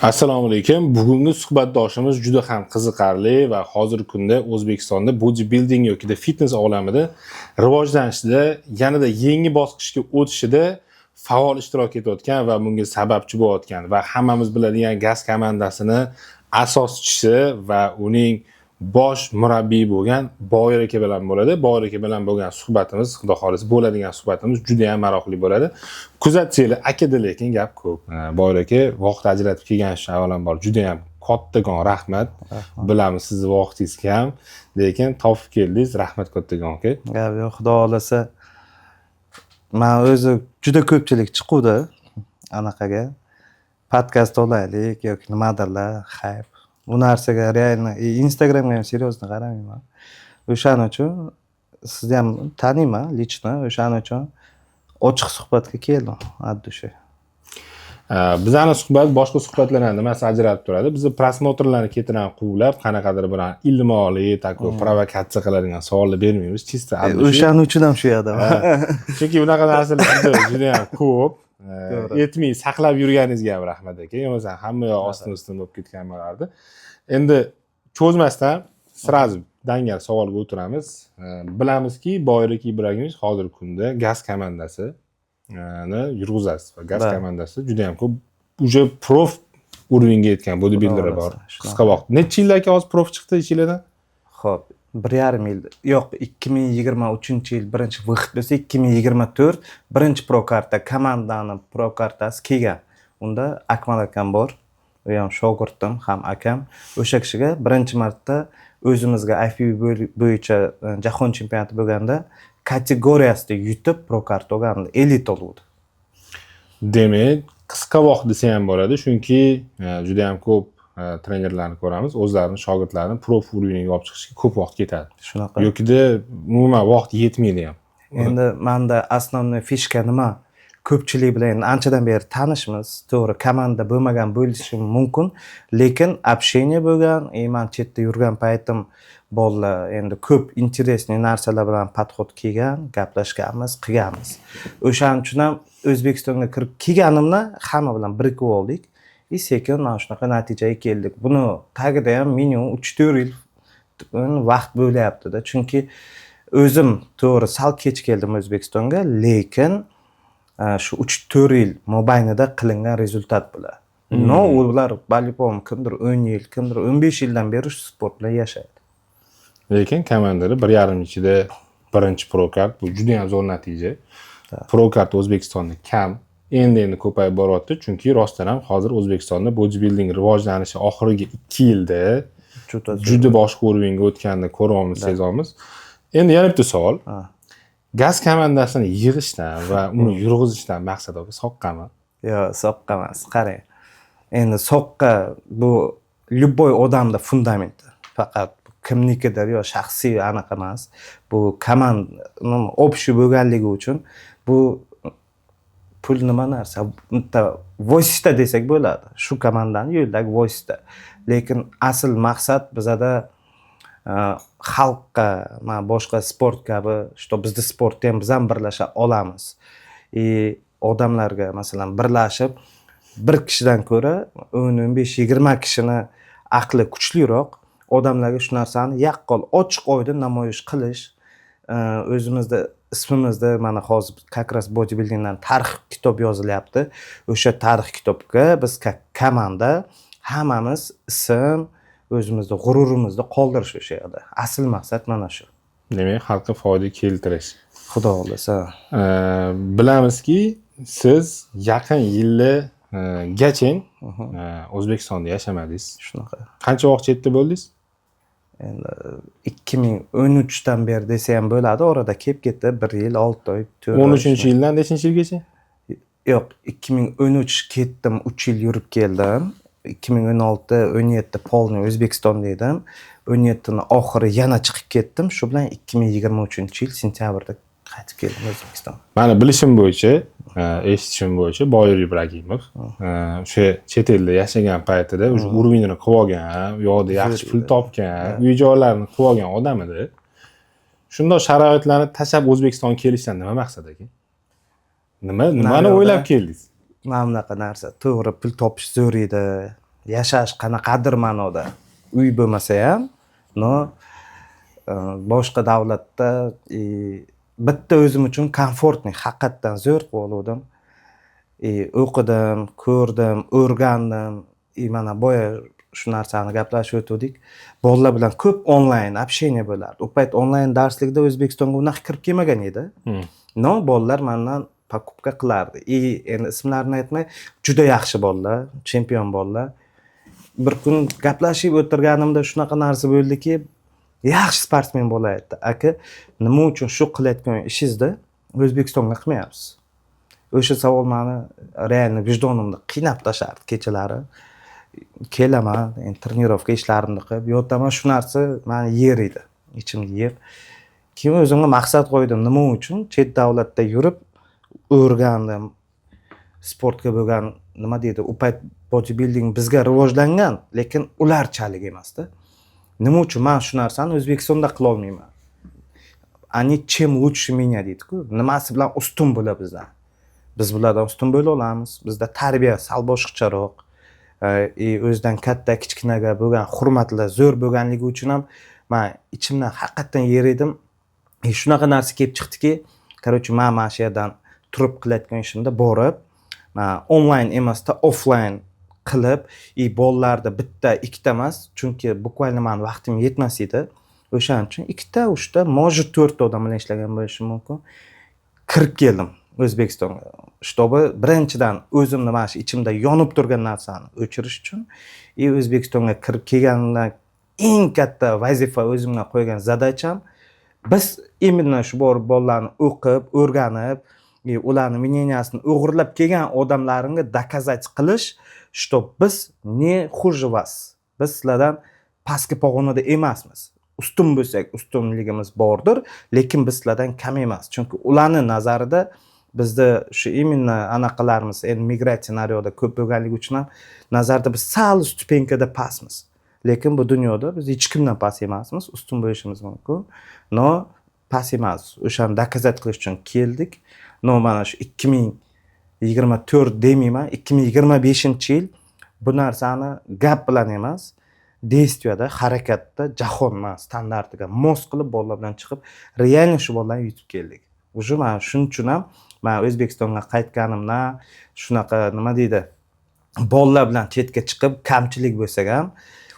Assalomu alaykum. Bugungi suhbatdoshimiz juda ham qiziqarli va hozirgi kunda O'zbekistonda bodybuilding yoki fitness olamida rivojlanishida, yanada yangi bosqichga o'tishida faol ishtirok etayotgan va bunga sababchi bo'layotgan va hammamiz biladigan gaz komandasini asoschisi va uning bosh murabbiyi bo'lgan Boyir aka bilan bo'ladi. Boyir aka bilan bo'lgan suhbatimiz, xudo xolisa bo'ladigan suhbatimiz juda ham maroqli bo'ladi. Kuzatsanglar, akada lekin gap ko'p. Boyir aka vaqt ajratib kelgan uchun avvalambor juda ham kattakon rahmat. Bilamiz sizni vaqtingiz kam, lekin topib keldingiz. Rahmat kattakon aka. Yo'q, xudo xolasa men o'zi juda ko'pchilik chiquvdi anaqaga. Podkast olaylik yoki nimadirlar, hype. Bu narsaga reально Instagramga ham seriozno qaramayman. O'shaning uchun sizni ham taniyman lichno, o'shaning uchun ochiq suhbatga keldim, addusha. Bizning suhbat boshqa suhbatlardan nimasi ajralib turadi? Biz prosmotrlarni ketidan quvlab, qanaqadir bir ilmoliy, tako provokatsiya qiladigan savollar bermaymiz. Chista addusha. O'shaning uchun ham shu yerda. Chunki bunaqa narsalar juda ham ko'p. Etmay saqlab yurganingizga ham rahmat aka. Yo'qsa hamma yoq ostin-ustin bo'lib ketgan bo'lardi. Endi cho'zmasdan sразу dangal savolga o'tiramiz. Bilamizki, Boyir aka Ibragimovich hozirgi kunda gaz komandasi yurg'izasiz va gaz komandasi juda ham ko'p уже prof уровеньga yetgan bodybuilderlar bor. Qisqa vaqt. Necha yildan hozir prof chiqdi ichilardan? Xo'p, 1,5 yil. Yo'q, 2023-yil birinchi vaqt bo'lsa 2024 birinchi pro karta komandani pro kartasi kelgan. Unda Akmal akam bor. U ham shogirdim, ham akam. O'sha kishiga birinchi marta o'zimizga IFBB bo'yicha jahon chempionati bo'lganda kategoriyasida yutib pro karta olgandi, elit oldi. Demak, qisqa vaqt desa ham bo'ladi, chunki juda ham ko'p trenerlarni ko'ramiz, o'zlarining shogirdlarini prof uroveniga olib chiqishga ko'p vaqt ketadi. Shunaqa. Yokida umuman vaqt yetmaydi ham. Endi menda asosiy fishka nima? Ko'pchilik bilan anchadan beri tanishmiz. To'g'ri, komanda bo'lmagan bo'lishi mumkin, lekin общение bo'lgan, men chetda yurgan paytim bolalar endi ko'p интересный narsalar bilan podxod kelgan, gaplashganmiz, qilganmiz. O'shaning uchun ham O'zbekistonga kirib kelganimda hamma bilan birikib oldik. Sekin mana shunaqa natijaga keldik. Buni tagida ham minimum 3-4 yil vaqt bo'layapti-da. Chunki o'zim to'g'ri sal kech keldim O'zbekistonga, lekin shu 3-4 yil mobaynida qilingan rezultat bilan. No, ular balipom kimdir 10 yil, kimdir 15 yildan beri shu sport bilan yashaydi. Lekin komandada 1,5 yil ichida birinchi pro kart, bu juda ham zo'r natija. Pro kart O'zbekistonda kam, endi ko'payib boryapti, chunki rostdan ham hozir O'zbekistonda bodybuilding rivojlanishi oxirgi 2 yilda juda boshqa o'ringa o'tganini ko'ryapmiz, sezamiz. Endi yana bitta savol. Gaz komandasini yig'ishdan va uni yurg'izishdan maqsad soqqami? Yo'q, soqqa emas. Qarang. Endi soqqa bu любой odamda fundamenti. Faqat kimnikidir yo shaxsiy anaqa emas. Bu komandaning общий bo'lganligi uchun bu pul nima narsa? Bitta vosita desak bo'ladi. Shu komandani yo'ldagi vosita. Lekin asl maqsad bizada xalqqa, boshqa sport kabi, что bizda sportda ham biz ham birlasha olamiz. Odamlarga masalan birlashib bir kishidan ko'ra 10-15-20 kishini aqli kuchliroq odamlarga shu narsani yaqqol ochiq oydin namoyish qilish, o'zimizda ismimizda mana hozir как раз bodybuildingdan tarix kitob yozilyapti. O'sha tarix kitobga biz komanda hammamiz ism o'zimizda g'ururimizni qoldirish o'sha yerda. Asl maqsad mana shu. Demak, xalqqa foyda keltirish. Xudo xolasa. Bilamizki, siz yaqin yilgacha O'zbekistonda yashamadingiz. Shunaqa. Qancha vaqt chetda bo'ldingiz? Endi 2013 dan beri desa ham bo'ladi, orada kelib ketdi 1 yil 6 oy, 4 oy. 13-yildan nechinchi yilgacha? Yo'q, 2013 ketdim, 3 yil yurib keldim. 2016-17 polni O'zbekistonda edim. 17ni oxiri yana chiqib ketdim. Shu bilan 2023-yil sentyabrda qaytib keldim O'zbekistonga. Meni bilishim bo'yicha, eshitishim bo'yicha Boyir Ibragimov o'sha chet elda yashagan paytida o'sha уровеньni qilib olgan, u yoqda yaxshi pul topgan, uy-joylarni qilib olgan odam edi. Shunday sharoitlarni tashlab O'zbekistonga kelishdan nima maqsad ekan? Nimani o'ylab keldingiz? Mana bunaqa narsa. To'g'ri, pul topish zo'r edi. yashash qanaqadir ma'noda uy bo'lmasa ham, no boshqa davlatda bitta o'zim uchun komfortni haqiqatdan zo'r qilib oldim. O'qidim, ko'rdim, o'rgandim. Mana boya shu narsani gaplashib o'tdik. Bolalar bilan ko'p onlayn общение bo'lardi. U payt onlayn darslikda O'zbekistonga unaqa kirib kelmagan edi. No, bolalar mendan покупка qilardi. Endi ismlarini aytmay, juda yaxshi bolalar, chempion bolalar. Bir kun gaplashib o'tirganimda shunaqa narsa bo'ldiki, yaxshi sportsmen bo'layapti. Aka, nima uchun shu qilayotgan ishingizni O'zbekistonga qilmayapsiz? O'sha savol meni real vijdonimni qiynab tashardi kechalari. Kelaman, trenirovka ishlarimni qilib, yotaman, shu narsa meni yer edi, ichimga yeb. Keyin o'zimga maqsad qo'ydim, nima uchun chet davlatda yurib o'rgandim. Sportga bo'lgan nima deydi, u payt bodybuilding bizga rivojlangan, lekin ularchalik emasdi. Nima uchun men shu narsani O'zbekistonda qila olmayman? Ani чем лучше меня deydi-ku, nimasi bilan ustun bo'ladi bizdan? Biz bulardan ustun bo'la olamiz. Bizda tarbiya sal boshqacharoq. O'zidan katta kichkinaga bo'lgan hurmatlar zo'r bo'lganligi uchun ham men ichimdan haqiqatan yer edim. Shunaqa narsa kelib chiqdiki, короче, men mana shu yerdan turib qilayotgan ishimda borib, men onlayn emasda offlayn qilib, bolalarda bitta, ikkita emas, chunki bukvalno men vaqtim yetmas edi. O'shaning uchun ikkita, uchta, может 4 ta odam bilan ishlagan bo'lishim mumkin. Kirib keldim O'zbekistonga. Shtobi birinchidan o'zimni mana shu ichimda yonib turgan narsani o'chirish uchun, O'zbekistonga kirib kelganimdan eng katta vazifa o'zimga qo'ygan zadacham biz именно shu bolalarni o'qib, o'rganib, ularning мнениясini o'g'irlab kelgan odamlarimga доказать qilish, что biz ne хуже вас. Biz sizlardan pastki pog'onada emasmiz. Ustun bo'lsak, ustunligimiz bordir, lekin biz sizlardan kam emas. Chunki ularning nazarida bizda shu именно anaqalarimiz, endi migratsiya naryoda ko'p bo'lganligi uchun ham nazarda biz sal stupenkada pastmiz. Lekin bu dunyoda biz hech kimdan past emasmiz, ustun bo'lishimiz mumkin. No, past emas. O'shani доказать qilish uchun keldik. No, mana shu 2024 demayman, 2025-yil bu narsani gap bilan emas, действияda, harakatda jahon standartiga mos qilib bolalar bilan chiqib, реально shu bolalarni yutib keldik. Уже men shuning uchun ham men O'zbekistonga qaytganimdan shunaqa nima deydi, bolalar bilan chetga chiqib, kamchilik bo'lsa ham,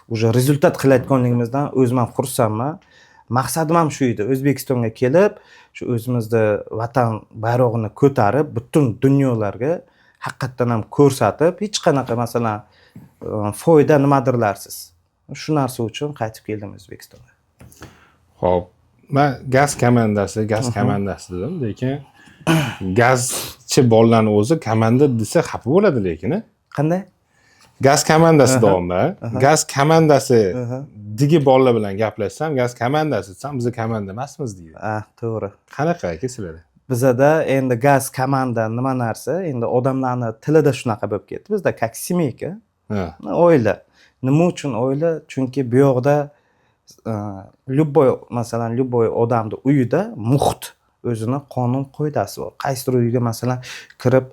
уже rezultat qilayotganligimizdan o'zim ham xursandman. Maqsadim ham shu edi, O'zbekistonga kelib, shu o'zimizni vatan bayrog'ini ko'tarib, butun dunyolarga haqiqatan ham ko'rsatib, hech qanaqa masalan foyda nimadirlarsiz. Shu narsa uchun qaytib keldim O'zbekistonga. Xo'p, men gaz komandasi dedim, lekin gazchi bolalarning o'zi komanda desa xafa bo'ladi lekin. Qanday? Gaz komandasi davomida, gaz komandasi digi bolalar bilan gaplashsam, gaz komandasi desam, biz komanda emasmiz deydi. To'g'ri. Qanaqa aka sizlarda? Bizda endi gaz komanda nima narsa, endi odamlarning tilida shunaqa bo'lib ketdi. Bizda как семейка. Oila. Nima uchun oila? Chunki bu yoqda любой odamni uyida muhit o'zini qonun qoidasi bor. Qaysidir uyga masalan kirib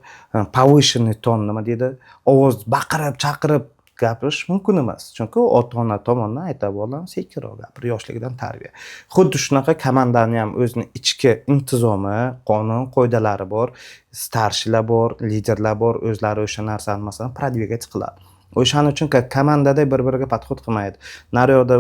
повышенный ton nima deydi, ovoz baqirib, chaqirib gapirish mumkin emas. Chunki ota-ona tomonidan aytib bo'lgan sekinroq gapir, yoshligidan tarbiya. Xuddi shunaqa komandaning ham o'zining ichki intizomi, qonun qoidalari bor, starshilar bor, liderlar bor, o'zlari o'sha narsani masalan продвигать qiladi. O'shaning uchun komandada bir-biriga podxod qilmaydi. Naryoqda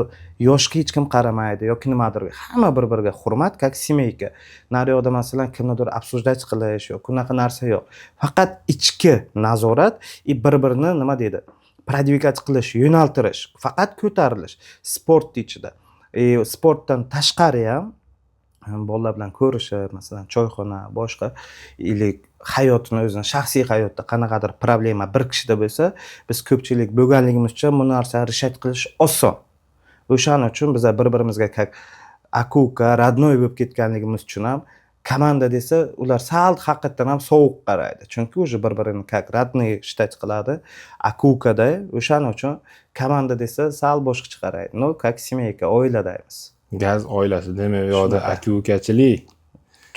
yoshga hech kim qaramaydi yoki nimadir. Hamma bir-biriga hurmat, как семейка. Naryoqda masalan kimnidir обсуждать qilish yoki unaqa narsa yo'q. Faqat ichki nazorat, bir-birini nima deydi? Продвигать qilish, yo'naltirish, faqat ko'tarilish sport ichida. Sportdan tashqari ham bolalar bilan ko'rishib, masalan, choyxona, boshqa hayotini o'zini shaxsiy hayotda qanaqadir problema bir kishida bo'lsa, biz ko'pchilik bo'lganligimiz uchun bu narsani решать qilish oson. O'shaning uchun biz bir-birimizga akuka, родной bo'lib ketganligimiz uchun ham komanda desa, ular sal haqiqatan ham sovuq qaraydi. Chunki o'sha bir-birini как родной считать qiladi. Akukada o'shaning uchun komanda desa sal boshqacha qaraydi. No, как семейка, oiladaymiz. Gaz oilasi, demak, u yoqda aka-ukachilik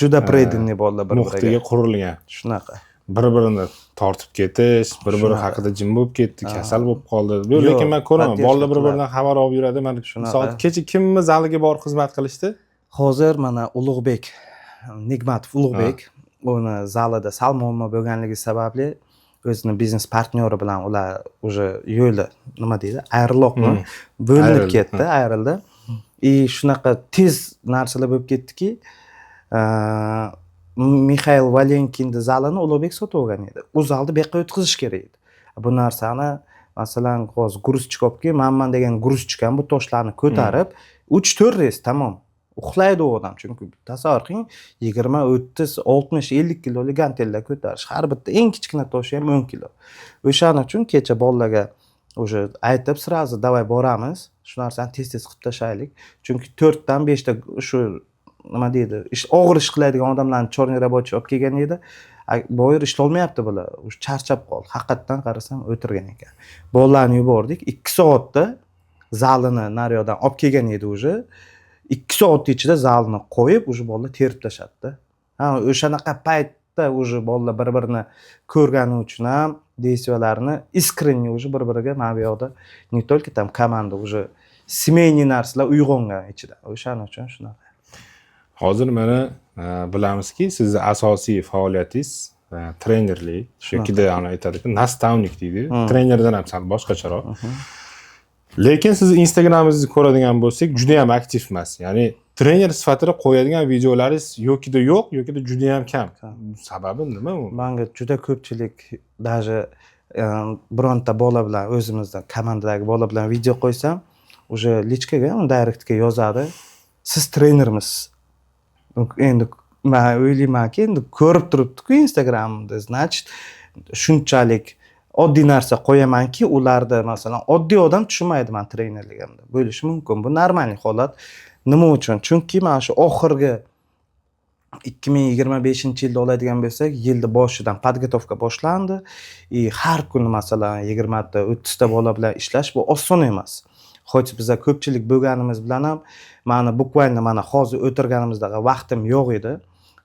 juda predanniy bolalar bir-biriga muhitiga qurilgan. Shunaqa. bir-birini tortib ketish, bir-biri haqida jim bo'lib ketdi, kasal bo'lib qoldi. Lekin men ko'raman, bolalar bir-biridan xabar olib yuradi. Mana misol kecha kimni zaliga borib xizmat qilishdi? Hozir mana Ulug'bek, Nigmatov Ulug'bek, uni zalida sal muammo bo'lganligi sababli o'zini biznes partnyori bilan ular уже yo'li nima deydi, ayriliqmi bo'linib ketdi, ayrildi. Shunaqa tez narsalar bo'lib ketdiki, Mikhail Valenkinning zalini Ulug'bek sotib olgan edi. U zalni bu yoqqa o'tkazish kerak edi. Bu narsani masalan hozir gruzchik olibki, manman degan gruzchik ham bu toshlarni ko'tarib 3-4 reys tamom. Uxlaydi u odam, chunki tasavvur qiling, 20, 30, 60, 50 kilolik gantellar ko'tarish. Har bitta eng kichkina toshi ham 10 kilo. O'shaning uchun kecha bolalarga уже aytib, sirazi davay boramiz. Shu narsani tez-tez qilib tashlaylik. Chunki 4 dan 5 ta shu nima deydi, og'ir ish qiladigan odamlarni chorniy rabochiy olib kelgan edi. Bu yer ishlolmayapti bular. Charchab qoldi. Haqiqatan qarasam o'tirgan ekan. Bolalarni yubordik. 2 soatda zalini nariyodan olib kelgan edi уже. 2 soat ichida zalni qo'yib, уже bolalar terib tashlatdi. O'shanaqa paytda уже bolalar bir-birini ko'rgani uchun ham deysiyalarni искренне уже bir-biriga mana bu yoqda не только там komanda уже семейный narsalar uyg'ongan ichida. O'shaning uchun shunaqa. Hozir mana bilamizki, sizning asosiy faoliyatingiz trenerlik, shu ikkida ana aytadiki, nastavnik deydi. Trenerdan ham sal boshqacharoq. Lekin siz Instagramingizni ko'radigan bo'lsak, juda ham aktiv emas. Ya'ni trener sifatida qo'yadigan videolaringiz yo'kida yo'q, yo'kida juda ham kam. Sababi nima u? Menga juda ko'pchilik даже bironta bola bilan o'zimizdan komandadagi bola bilan video qo'ysam, уже lichkaga, directga yozadi. Siz trenermisiz. Endi men o'ylaymanki, endi ko'rib turibdi-ku Instagramda, значит, shunchalik oddiy narsa qo'yamanki, ularda masalan oddiy odam tushunmaydi men trenerligimda. Bo'lishi mumkin. Bu normal holat. Nima uchun? Chunki mana shu oxirgi 2025-yilda oladigan bo'lsak, yilning boshidan podgotovka boshlandi. Har kuni masalan 20 ta, 30 ta bola bilan ishlash bu oson emas. Xo'sh, biz ko'pchilik bo'lganimiz bilan ham mana bukvalni mana hozir o'tirganimizdagi vaqtim yo'q edi.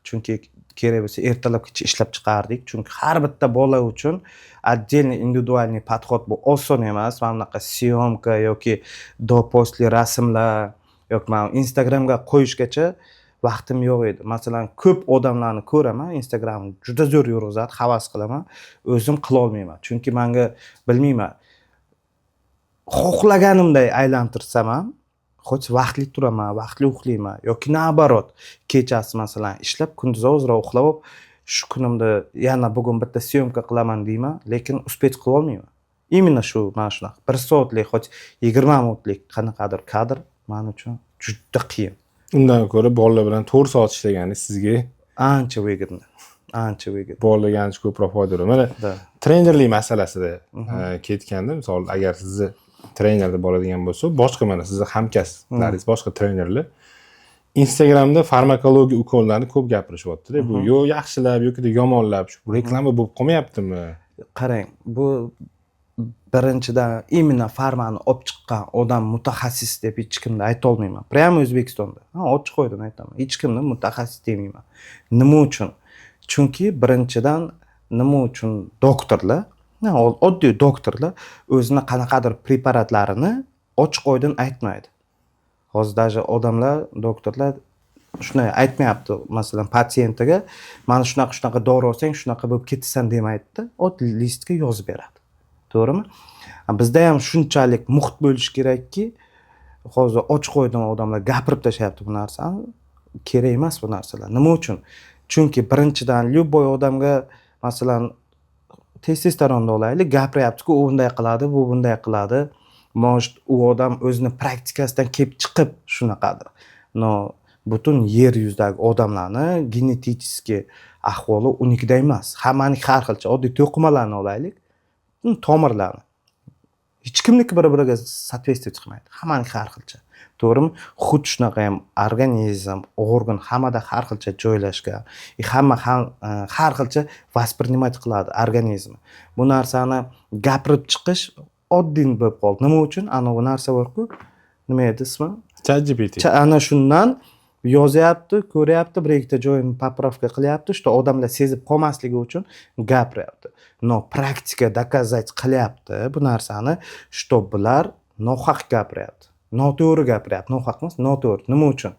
Chunki kerak bo'lsa ertalabgacha ishlab chiqardik. Chunki har bitta bola uchun отдельный индивидуальный подход bu oson emas. Mana bunaqa syomka yoki do-после rasmlar yoki men Instagramga qo'yishgacha vaqtim yo'q edi. Masalan, ko'p odamlarni ko'raman, Instagram juda zo'r yurg'izadi, havas qilaman, o'zim qila olmayman. Chunki menga bilmayman, xohlaganimday aylantirsam ham, xo'sh vaqtli turaman, vaqtli uxlayman yoki nabarot, kechasi masalan ishlab, kunduzi ozroq uxlab, shu kunimda yana bugun bitta syomka qilaman deyman, lekin uspet qila olmayman. Именно shu mana shunaqa 1 soatlik, xo'sh 20 minutlik qanaqadir kadr men uchun juda qiyin. Undan ko'ra bolalar bilan 4 soat ishlaganingiz sizga ancha выгодно. Ancha выгодно. Bolalarga ancha ko'proq foyda beradi. Mana trenerlik masalasida ketganda, misol agar sizni trener deb oladigan bo'lsa, boshqa mana sizning hamkasblaringiz, boshqa trenerlar Instagramda farmakologiya ukollarni ko'p gapirishyapti-da. Bu yo yaxshilab yoki yomonlab, shu reklama bo'lib qolmayaptimi? Qarang, bu birinchidan именно farmani olib chiqqan odam mutaxassis deb hech kimni ayta olmayman. Prямо O'zbekistonda. Ochiq qo'ydim aytaman. Hech kimni mutaxassis demayman. Nima uchun? Chunki birinchidan nima uchun doktorlar, oddiy doktorlar o'zini qanaqadir preparatlarini ochiq oydin aytmaydi. Hozir даже odamlar, doktorlar shunday aytmayapti, masalan, patsientiga mana shunaqa dori olsang, shunaqa bo'lib ketasan demaydi-da, oddiy listga yozib beradi. To'g'rimi? Bizda ham shunchalik muhit bo'lish kerakki, hozir ochiq oydin odamlar gapirib tashlayapti bu narsani. Kerak emas bu narsalar. Nima uchun? Chunki birinchidan любой odamga masalan testosteronni olaylik, gapiryapti-ku, u bunday qiladi, bu bunday qiladi. Может, u odam o'zini praktikasidan kelib chiqib shunaqadir. No, butun yer yuzidagi odamlarni genetik ahvoli unikida emas. Hammaning har xilcha. Oddiy to'qimalarni olaylik, tomirlarni. Hech kimniki bir-biriga соответствие chiqmaydi. Hammaning har xilcha. To'g'rimi? Xuddi shunaqa ham organizm, organ hammada har xilcha joylashgan. Hamma har xilcha воспринимать qiladi organizm. Bu narsani gapirib chiqish oddiy bo'lib qoldi. Nima uchun? Ana bu narsa bor-ku. Nima edi ismi? ChatGPT. Ana shundan yozyapti, ko'ryapti, bir ikkita joyini поправка qilyapti, что odamlar sezib qolmasligi uchun gapiryapti. No praktika доказать qilyapti bu narsani, что bular nohaq gapiryapti. Noto'g'ri gapiryapti. Nohaq emas, noto'g'ri. Nima uchun?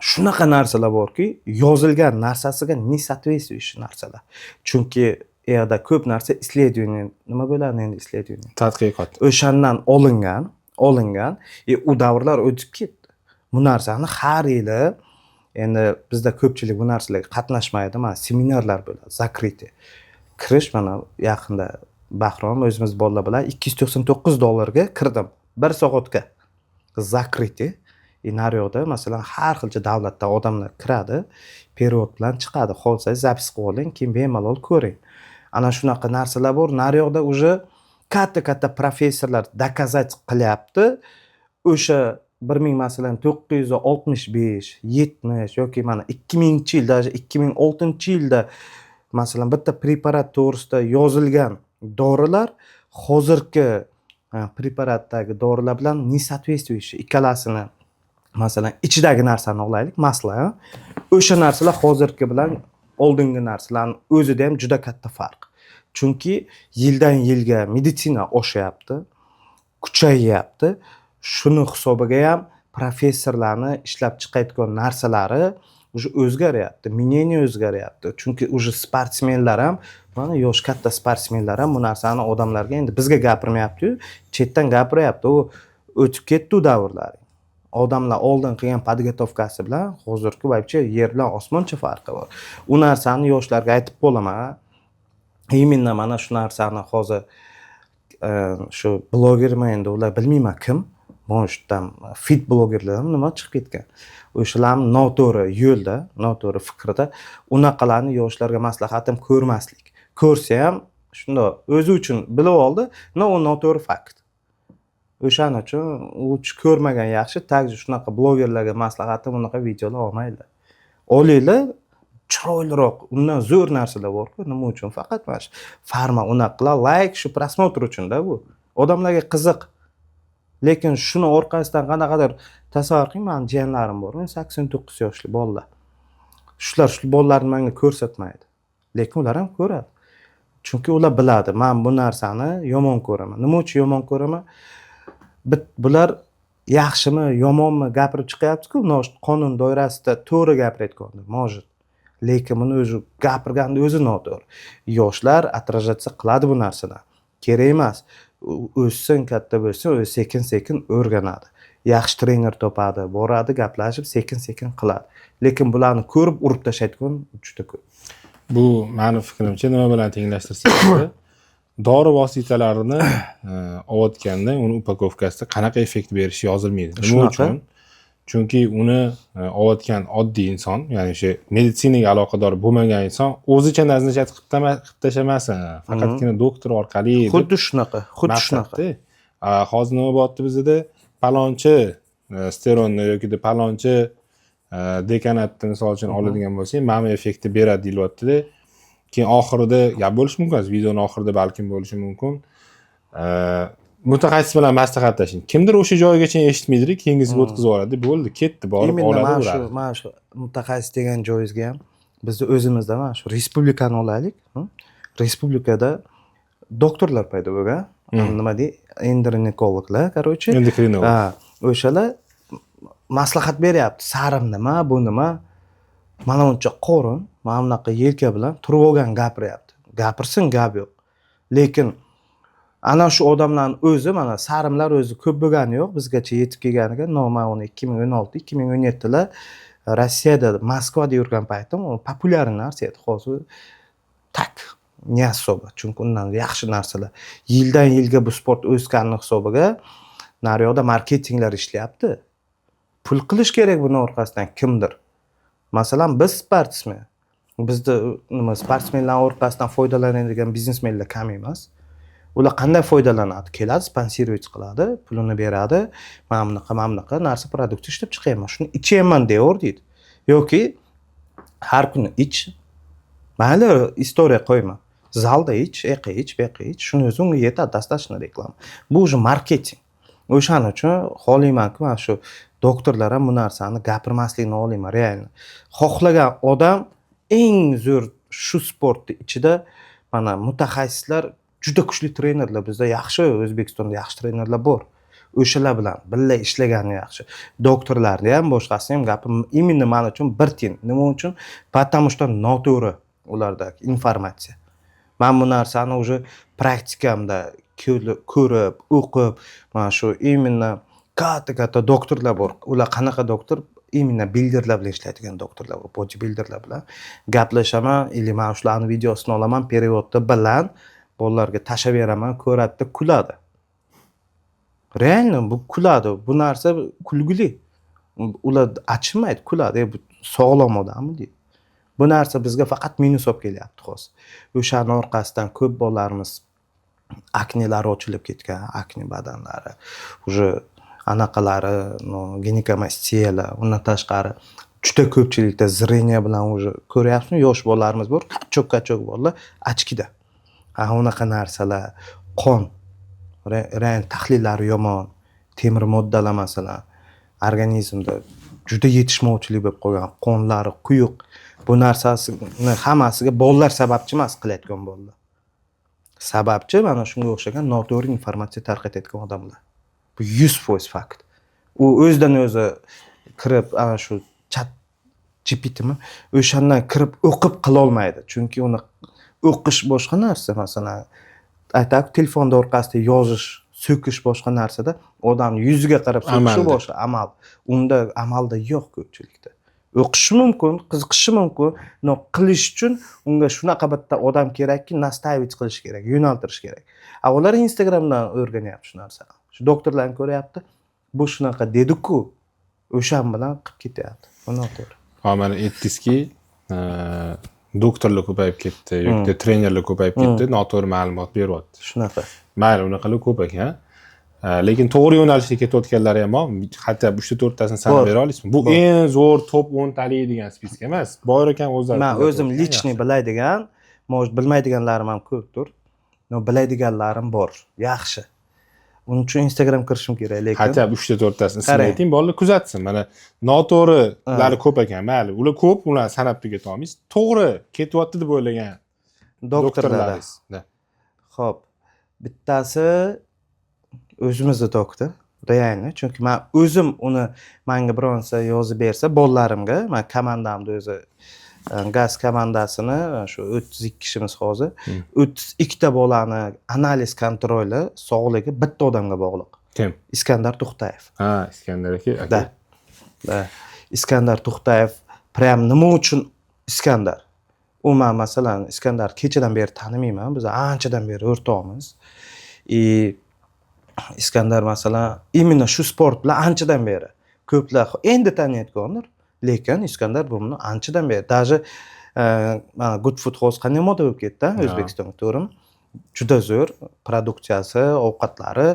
Shunaqa narsalar borki, yozilgan narsasiga не соответствующий narsalar. Chunki u yerda ko'p narsa исследование, nima bo'ladi endi исследование? Tadqiqot. O'shandan olingan, u davrlar o'tib ketdi. Bu narsani har yili endi bizda ko'pchilik bu narsalarga qatnashmaydi, mana seminarlar bo'ladi, закрытие. Kirish mana yaqinda Bahrom o'zimiz bolalar bilan $299 ga kirdim. 1 soatga. Закрытие. Naryoqda masalan har xilcha davlatdan odamlar kiradi, perevod bilan chiqadi. Xo'sangiz zapis qilib oling, keyin bemalol ko'ring. Ana shunaqa narsalar bor. Naryoqda уже katta professorlar доказать qilyapti. O'sha 1000 masalan 965, 70 yoki mana 2000-yil, даже 2006-yilda masalan bitta preparat to'g'risida yozilgan dorilar hozirgi preparatdagi dorilar bilan не соответствующий. Ikkalasini masalan ichidagi narsani olaylik, masla. O'sha narsalar hozirgi bilan oldingi narsalarning o'zida ham juda katta farq. Chunki yildan yilga meditsina oshyapti, kuchayyapti. Shuni hisobiga ham professorlarni ishlab chiqayotgan narsalari уже o'zgaryapti, мнение o'zgaryapti. Chunki уже sportsmenlar ham, mana yosh katta sportsmenlar ham bu narsani odamlarga endi bizga gapirmayapti-yu, chetdan gapiryapti. U o'tib ketdi u davrlar. Odamlar oldin qilgan podgotovkasi bilan hozirgi vaycha yer bilan osmoncha farqi bor. U narsani yoshlarga aytib bo'laman. Именно mana shu narsani hozir shu blogerman endi ular bilmayman kim. Bo'shdan fit blogerlar nima chiqib ketgan. O'shalar noto'g'ri yo'lda, noto'g'ri fikrda unaqalarni yoshlarga maslahatim ko'rmaslik. Ko'rsa ham shunda o'zi uchun bilib oldi, u noto'g'ri fakt. O'shaning uchun u ko'rmagan yaxshi, takji shunaqa blogerlarga maslahatim unaqa videolar olmaydi. Olinglar, chiroyliroq, undan zo'r narsalar bor-ku, nima uchun? Faqat mana shu farma unaqalar, like, shu prosmotr uchun-da bu. Odamlarga qiziq. Lekin shuni orqasidan qanaqadir tasavvur qiling, men jiyanlarim bor, 89 yoshli bolalar. Shular bolalarni menga ko'rsatmaydi. Lekin ular ham ko'radi. Chunki ular biladi, men bu narsani yomon ko'raman. Nima uchun yomon ko'raman? Bular yaxshimi, yomonmi gapirib chiqyapti-ku, qonun doirasida to'g'ri gapirayotganda, может. Lekin buni o'zi gapirganda o'zi noto'g'ri. Yoshlar отражаться qiladi bu narsadan. Kerak emas. O'ssin, katta bo'lsin, o'zi sekin-sekin o'rganadi. Yaxshi trener topadi, boradi, gaplashib, sekin-sekin qiladi. Lekin bularni ko'rib urib tashlaydigan juda ko'p. Bu meni fikrimcha nima bilan tenglashtirsak, dori vositalarini olayotganda uni upakovkasida qanaqa effekt berishi yozilmaydi. Nima uchun? Chunki uni olayotgan oddiy inson, ya'ni o'sha meditsinaga aloqador bo'lmagan inson o'zicha nazarchat qilib tashlamasin. Faqatgina doktor orqali Xuddi shunaqa. Hozir nima bo'lyapti bizda? Palonchi steronni yoki palonchi dekanatni misol uchun oladigan bo'lsak, mana effekti beradi deyilyapti-da. Keyin oxirida gap bo'lishi mumkin, videoning oxirida balkim bo'lishi mumkin. Mutaxassis bilan maslahatlashing. Kimdir o'sha joygacha eshitmaydi, keyingisiga o'tkazib yuboradi. Bo'ldi, ketdi, borib oladi. Mana shu mutaxassis degan joyingizga ham bizni o'zimizda mana shu respublikani olaylik. Respublikada doktorlar paydo bo'lgan. Nima deydi? Endokrinologlar, короче. Endokrinolog. O'shalar maslahat beryapti. Sarim nima, bu nima? Mana uncha qorin, mana bunaqa yelka bilan turib olgan gapiryapti. Gapirsin, gap yo'q. Lekin ana shu odamlarning o'zi, mana sarimlar o'zi ko'p bo'lgani yo'q, bizgacha yetib kelganiga, men uni 2016-2017lar Rossiyada, Moskvada yurgan paytim, u populyar narsa edi. Hozir tak, ne особо, chunki undan yaxshi narsalar. Yildan yilga bu sport o'sganlik hisobiga naryoqda marketinglar ishlayapti. Pul qilish kerak buni orqasidan kimdir. Masalan, biz sportsmen. Bizda nima sportsmenlar orqasidan foydalanadigan biznesmenlar kam emas. Ular qanday foydalanadi? Keladi, sponsировать qiladi, pulini beradi. Mana bunaqa narsa produkt ishlab chiqaman. Shuni ichaman deyver deydi. Yoki har kuni ich. Mayli, istoriya qo'yma. Zalda ich, eqa ich, beqa ich. Shuni o'zi unga yetadi, достаточно reklama. Bu уже marketing. O'shaning uchun xohlaymanki, mana shu doktorlar ham bu narsani gapirmaslikni o'ylayman, real. Xohlagan odam eng zo'r shu sportni ichida mana mutaxassislar, juda kuchli trenerlar bizda yaxshi, O'zbekistonda yaxshi trenerlar bor. O'shalar bilan birga ishlagani yaxshi. Doktorlarni ham, boshqasini ham gapi именно men uchun bir tiyin. Nima uchun? Потому что noto'g'ri ulardagi informatsiya. Men bu narsani уже praktikamda ko'rib, o'qib, mana shu именно katta doktorlar bor. Ular qanaqa doktor? Именно bilderlar bilan ishlaydigan doktorlar bor, bodybuilderlar bilan gaplashaman, или men shularning videosini olaman, periodda bilan bolalarga tashab beraman, ko'radi, kuladi. Реально bu kuladi. Bu narsa kulgili. Ular achinmaydi, kuladi. Bu sog'lom odammi deydi. Bu narsa bizga faqat minus olib kelyapti hozir. O'shaning orqasidan ko'p bolalarimiz aknelari ochilib ketgan, akne badanlari, уже anaqalari, ginekamastiyalar, undan tashqari juda ko'pchilikda zreniya bilan уже ko'ryapsizmi, yosh bolalarimiz bor, cho'k bolalar ochkida. Unaqa narsalar, qon, rang tahlillari yomon, temir moddalar masalan, organizmda juda yetishmovchilik bo'lib qolgan, qonlari quyuq. Bu narsasini hammasiga bolalar sababchi emas, qilayotgan bolalar. Sababchi mana shunga o'xshagan noto'g'ri informatsiya tarqatayotgan odamlar. Bu 100% fakt. U o'zidan o'zi kirib ana shu chat GPTmi o'shandan kirib o'qib qila olmaydi. Chunki uni o'qish boshqa narsa, masalan, aytaq telefonda orqasida yozish, so'kish boshqa narsada, odam yuziga qarab so'kish boshqa amal. Unda amalda yo'q ko'pchilikda. O'qishi mumkin, qiziqishi mumkin, no qilish uchun unga shunaqa bitta odam kerakki, nastavit qilish kerak, yo'naltirish kerak. Ular Instagramdan o'rganyapti shu narsani. Shu doktorlarni ko'ryapti. Bu shunaqa dedi-ku, o'shan bilan qilib ketyapti. Bu noto'g'ri. Mana aytdingizki, doktorlar ko'payib ketdi, yoki trenerlar ko'payib ketdi, noto'g'ri ma'lumot beryapti. Shunaqa. Mayli, unaqalar ko'p ekan. Lekin to'g'ri yo'nalishga ketayotganlar ham bor. Hatto 3-4 tasini sanab bera olasizmi? Bu eng zo'r top 10 talik degan spisk emas. Bor ekan o'zlari. Men o'zim lichniy biladigan, может bilmaydiganlarim ham ko'pdir. No biladiganlarim bor. Yaxshi. Uning uchun Instagram kirishim kerak, lekin hatto 3-4 tasini ismini ayting, bolalar kuzatsin. Mana noto'g'rilari ko'p ekan. Mayli, ular ko'p, ularni sanab tugata olmaysiz. To'g'ri ketyapti deb o'ylagan doktorlaringiz. Xo'p. Bittasi o'zimizda doktor, reально, chunki men o'zim uni menga bironsa yozib bersa, bolalarimga, men komandamda o'zi gaz komandasini shu 32 kishimiz hozir, 32 ta bolani analiz kontroli sog'ligi bitta odamga bog'liq. Kim? Iskandar To'xtayev. Ha, Iskandar aka. Da. Iskandar To'xtayev, prям nima uchun Iskandar? U men masalan Iskandar kechadan beri tanimayman, biz anchadan beri o'rtoqmiz. Iskandar masalan именно shu sport bilan anchadan beri ko'plar endi taniyotgandir, lekin Iskandar buni anchadan beri, даже mana Good Food House qanday moda bo'lib ketdi, O'zbekistonga to'g'rimi? Juda zo'r produksiyasi, ovqatlari,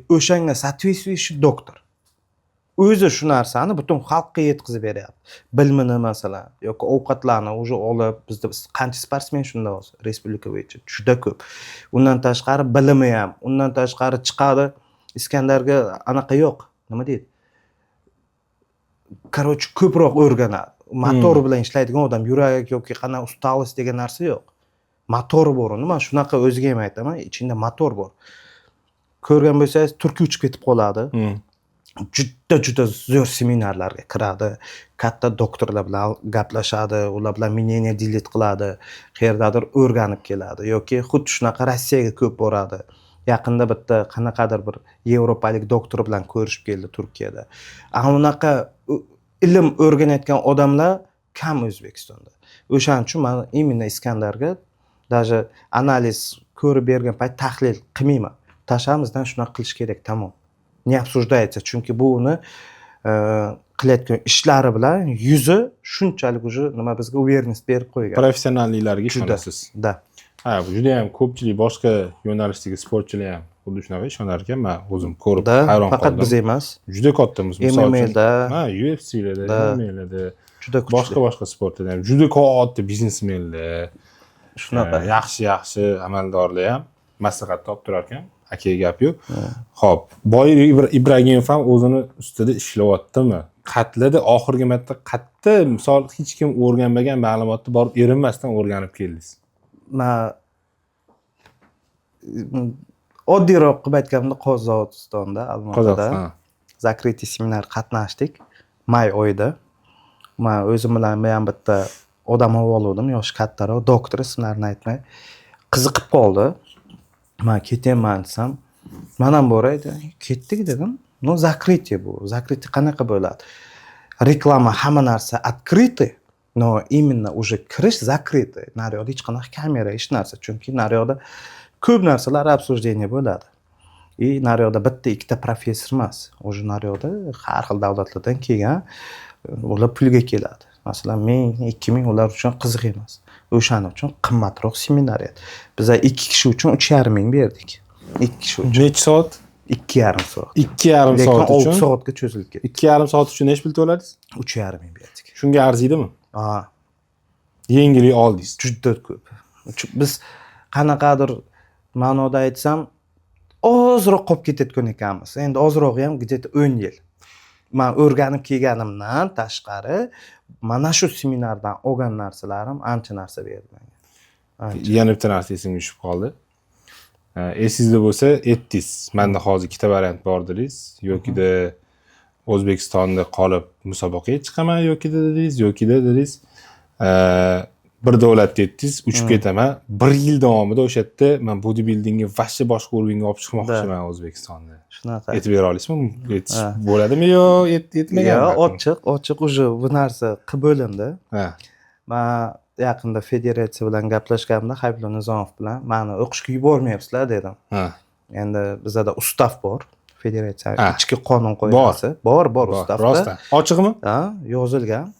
o'shanga соответствующий doktor. O'zi shu narsani butun xalqqa yetkazib beryapti. Bilmini masalan yoki ovqatlarni уже olib, bizda qancha sportsmen shunda hozir respublika bo'yicha juda ko'p. Undan tashqari bilimi ham, undan tashqari chiqadi. Iskandarga anaqa yo'q. Nima deydi? Короче, ko'proq o'rganadi. Motor bilan ishlaydigan odam, yurak yoki qanaqa ustalik degan narsa yo'q. Motor bor uni. Men shunaqa o'ziga ham aytaman, ichida motor bor. Ko'rgan bo'lsangiz, Turkiya uchib ketib qoladi. Juda zo'r seminarlarga kiradi, katta doktorlar bilan gaplashadi, ular bilan мнение delete qiladi, qayerdadir o'rganib keladi yoki xuddi shunaqa Rossiyaga ko'p boradi. Yaqinda bitta qanaqadir bir yevropalik doktor bilan ko'rishib keldi Turkiyada. Unaqa ilm o'rganayotgan odamlar kam O'zbekistonda. O'shaning uchun men именно Iskandarga даже analiz ko'rib bergan payt tahlil qilmayman. Tashamizdan shunaqa qilish kerak, tamom. Не обсуждается, chunki bu uni qilayotgan ishlari bilan yuzi shunchalik уже nima bizga awareness berib qo'ygan. Professionalliklariga ishonasiz. Da. Ha, bu juda ham ko'pchilik boshqa yo'nalishdagi sportchilar ham xuddi shunaqa ishonar ekan. Men o'zim ko'rib hayron qoldim. Faqat biz emas. Juda kattamiz, misol uchun. MMA-da, ha, UFC-larda, MMA-larda, juda kuchli. boshqa sportlarda ham juda katta biznesmenlar, Shunaqa. yaxshi amaldorlar ham maslahat topib turar ekan. aka gap yo'q. Xo'p, Boyir Ibragimov ham o'zini ustida ishlayaptimi? Qatlida oxirgi marta qayerda misol hech kim o'rganmagan ma'lumotni borib erinmasdan o'rganib keldingiz. Men oddiyroq qilib aytganda Qozog'istonda, Almatada zakritый seminar qatnashdik may oyida. Men o'zim bilan men bitta odam olgandim, yoshi kattaroq, doktor ismlarini aytmay. Qiziqib qoldi. Men ketaman desam, men ham boraydi. Ketdik dedim. No zakritый bu. Zakritый qanaqa bo'ladi? Reklama hamma narsa открытый, но именно уже kirish закрытый. Naryoqda hech qanaqa kamera, hech narsa. Chunki naryoqda ko'p narsalar обсуждение bo'ladi. Naryoqda bitta ikkita professor emas. Уже naryoqda har xil davlatlardan kelgan ular pulga keladi. Masalan, 1000-2000 ular uchun qiziq emas. O'shaning uchun qimmatroq seminar edi. Biz 2 kishi uchun 3,5 ming berdik. 2 kishi uchun. Necha soat? 2,5 soat. 2,5 soat uchun. 6 soatga cho'zilib ketdi. 2,5 soat uchun necha pul to'ladingiz? 3,5 ming berdik. Shunga arziydimi? Ha, Yengillik oldingiz. juda ko'p. Biz qanaqadir ma'noda aytsam, ozroq qolib ketayotgan ekanmiz. Endi ozrog'i ham где-то 10 yil. Men o'rganib kelganimdan tashqari mana shu seminardan olgan narsalarim ancha narsa berdi menga. Yana bitta narsa esimga tushib qoldi. Esingizda bo'lsa, aytdingiz, menda hozir ikkita variant bor dedingiz, yokida O'zbekistonda qolib musobaqaga chiqaman yokida dedingiz, yokida dedingiz, bir davlatga aytdingiz, uchib ketaman. 1 yil davomida o'sha yerda men bodybuildingga vashcha boshqa urovga olib chiqmoqchiman O'zbekistonda. Shunaqa. Aytib bera olasizmi? Aytish bo'ladimi yo yetmagan? Yo'q, ochiq уже bu narsa qilib bo'lindi. Ha. Men yaqinda federatsiya bilan gaplashganimda Habibulla Nizomov bilan meni o'qishga yubormayapsizlar dedim. Ha. Endi bizda ustav bor. Federatsiya ichki qonun qo'yilmasi. Bor ustavda. Rostdan. Ochiqmi? Ha, yozilgan.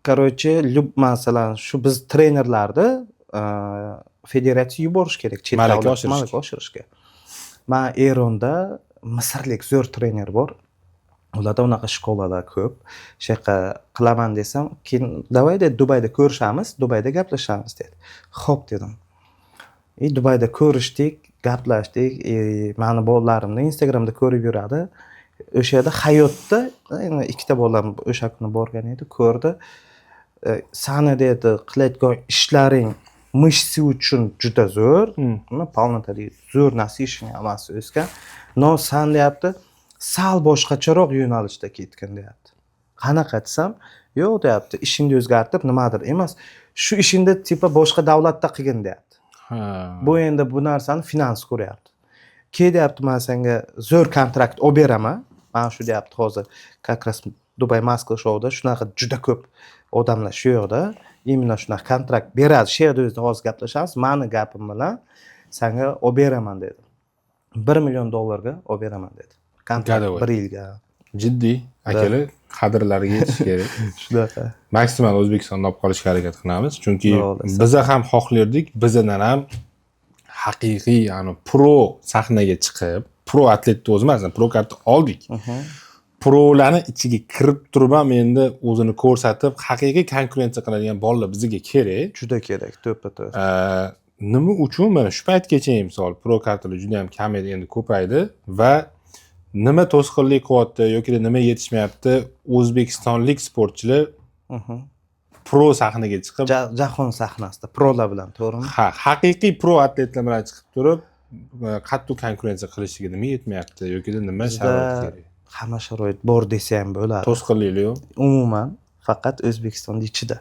Короче, masalan shu biz trenerlarni federatsiya yuborish kerak, chet malaka oshirishga. Men Eronda misrlik zo'r trener bor. Ularda unaqa shkolalar ko'p. Shu yoqqa qilaman desam, keyin davay dedi, Dubayda ko'rishamiz, Dubayda gaplashamiz dedi. Xo'p dedim. Dubayda ko'rishdik, gaplashdik. Meni bolalarimni Instagramda ko'rib yuradi. O'sha yerda hayotda ikkita bolam o'sha kuni borgan edi, ko'rdi. Sani dedi, qilayotgan ishlaring mishsi uchun juda zo'r. Polnotali zo'r nasishni amasini o'sgan. No, san deyapti, sal boshqacharoq yo'nalishda ketgan deyapti. Qanaqa desam, yo'q deyapti, ishingni o'zgartirib nimadir emas, shu ishingni tipa boshqa davlatda qilgin deyapti. Bu endi bu narsani finans ko'ryapti. Deyapti, men senga zo'r kontrakt olib beraman. Mana shu deyapti hozir как раз Dubai Moskva shouda shunaqa juda ko'p odamlar shu yoqda imенно shunaqa kontrakt beradi. Shu yerda o'zida hozir gaplashamiz. Meni gapim bilan senga olib beraman dedi. $1 million olib beraman dedi. Kontrakt 1 yilga. Jiddiy akalar qadrlariga yetish kerak. Shunaqa. Maksimal O'zbekistonda olib qolishga harakat qilamiz. Chunki biz ham xohlardik, bizdan ham haqiqiy, ya'ni pro sahnaga chiqib, pro atletni o'zi emas, pro karta oldik. Prolarni ichiga kirib turib ham endi o'zini ko'rsatib, haqiqiy konkurensiya qiladigan bolalar bizga kerak. Juda kerak, to'ppa-to'p. Nima uchun mana shu paytgacha misol pro kartalar juda ham kam edi, endi ko'paydi va nima to'sqinlik qilyapti yoki nima yetishmayapti, o'zbekistonlik sportchilar pro sahnaga chiqib, jahon sahnasida prolar bilan, to'g'rimi? Ha, haqiqiy pro atletlar bilan chiqib turib, qattiq konkurensiya qilishiga nima yetmayapti yoki nima sharoit kerak? Hamma sharoit bor desa ham bo'ladi. To'sqinliklar yo'q. Umuman faqat O'zbekiston ichida.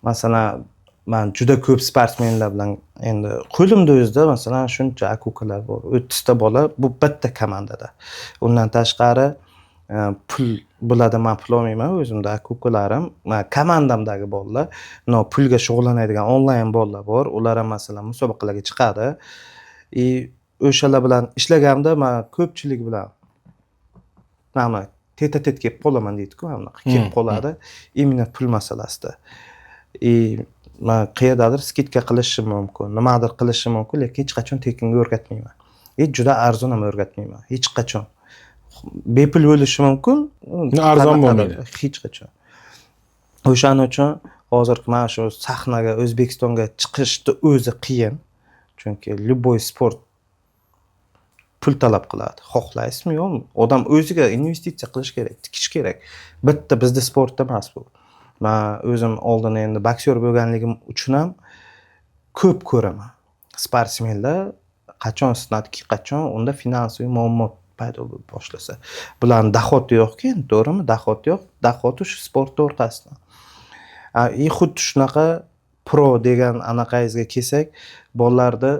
Masalan, men juda ko'p sportsmenlar bilan endi qo'limda o'zida masalan shuncha akukalar bor. 30 ta bola bu bitta komandada. Undan tashqari pul bo'ladi, men pul olmayman, o'zimda akukalarim, komandamdagi bolalar, pulga shug'ullanadigan onlayn bolalar bor. Ular ham masalan musobaqalarga chiqadi. O'shalar bilan ishlaganimda men ko'pchilik bilan mana teta-tet kelib qolaman deydi-ku, mana kelib qoladi. Imенно pul masalasida. Men qayerdadir skidka qilishim mumkin, nimadir qilishim mumkin, lekin hech qachon tekinga o'rgatmayman. Juda arzon ham o'rgatmayman, hech qachon. Bepul bo'lishi mumkin, arzon bo'lmaydi. Hech qachon. O'shaning uchun hozir mana shu sahnaga O'zbekistonga chiqishni o'zi qiyin. Chunki любой sport pul talab qiladi. Xohlaysizmi yo'qmi? Odam o'ziga investitsiya qilish kerak, tikish kerak. Bitta bizda sportda emas bu. Men o'zim oldin endi boksyor bo'lganligim uchun ham ko'p ko'raman. Sportsmenlar qachon sinadiki, qachon unda finansiy muammo paydo bo'lib boshlasa. Bularning dohoti yo'q-ku, to'g'rimi? Dohoti yo'q. Dohoti shu sport o'rtasida. Xuddi shunaqa pro degan anaqangizga kelsak, bolalarda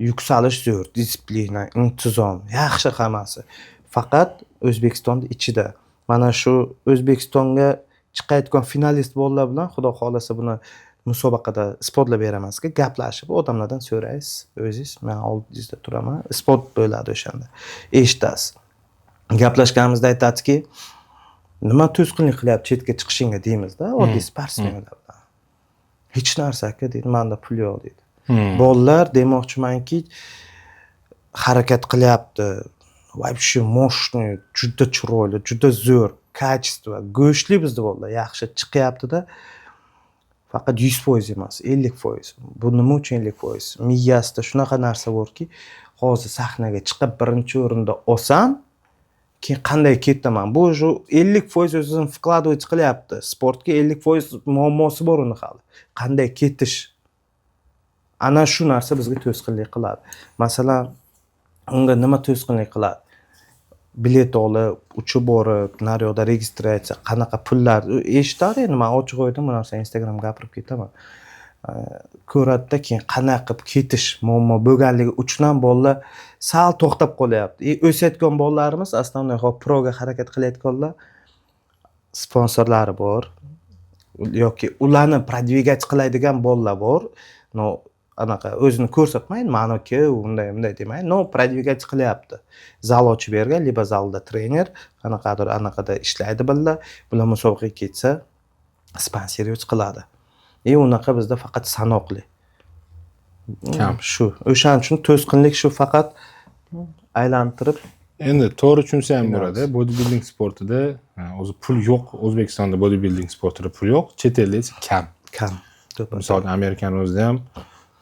yuksalish zo'r, disiplina, intizom, yaxshi hammasi. Faqat O'zbekistonda ichida. Mana shu O'zbekistonga chiqayotgan finalist bolalar bilan xudo xolasa buni musobaqada isbotlab beraman-ku, gaplashib odamlardan so'raysiz, o'zingiz, men oldingizda turaman, isbot bo'ladi o'shanda. Eshitasiz. Gaplashganimizda aytadiki, nima to'sqinlik qilyapti chetga chiqishingga deymizda, oddiy sportsmenlar bilan. Hech narsa-ku deydi, menda pul yo'q deydi. Bolalar demoqchimanki, harakat qilyapti. Вообще мощный, juda chiroyli, juda zo'r, качество, go'shtli bizda bolalar yaxshi chiqyapti-da. Faqat 100% emas, 50%. Bu nima uchun 50%? Miyasida shunaqa narsa borki, hozir sahnaga chiqib birinchi o'rinda olsam, keyin qanday ketaman? Bu 50% o'zini вкладывать qilyapti. Sportga 50% muammosi bor uni hali. Qanday ketish? Ana shu narsa bizga to'sqinlik qiladi. Masalan, unga nima to'sqinlik qiladi? Bilet olib, uchib borib, naryoqda registratsiya, qanaqa pullar eshitadi endi, men ochiq o'ydim, bu narsa Instagram gapirib ketaman. Ko'radida keyin qanaqa qilib ketish muammo bo'lganligi uchun ham bolalar sal to'xtab qolyapti. O'sayotgan bolalarimiz основной proga harakat qilayotganlar sponsorlari bor yoki ularni продвигать qiladigan bolalar bor. No, anaqa o'zini ko'rsatmaydi, ma'noki unday demaydi. No, продвигать qilyapti. Zal ochib bergan, liba zalda trener, qanaqadir anaqada ishlaydi bular. Bular musobaqaga ketsa, sponsor qiladi. Unaqa bizda faqat sanoqli. Kam. Shu. O'shaning uchun to'sqinlik shu faqat aylantirib. Endi to'g'ri tushunsa ham bo'ladi. Bodybuilding sportida o'zi pul yo'q. O'zbekistonda bodybuilding sportida pul yo'q. Chet elda esa kam. Misol Amerikan o'zida ham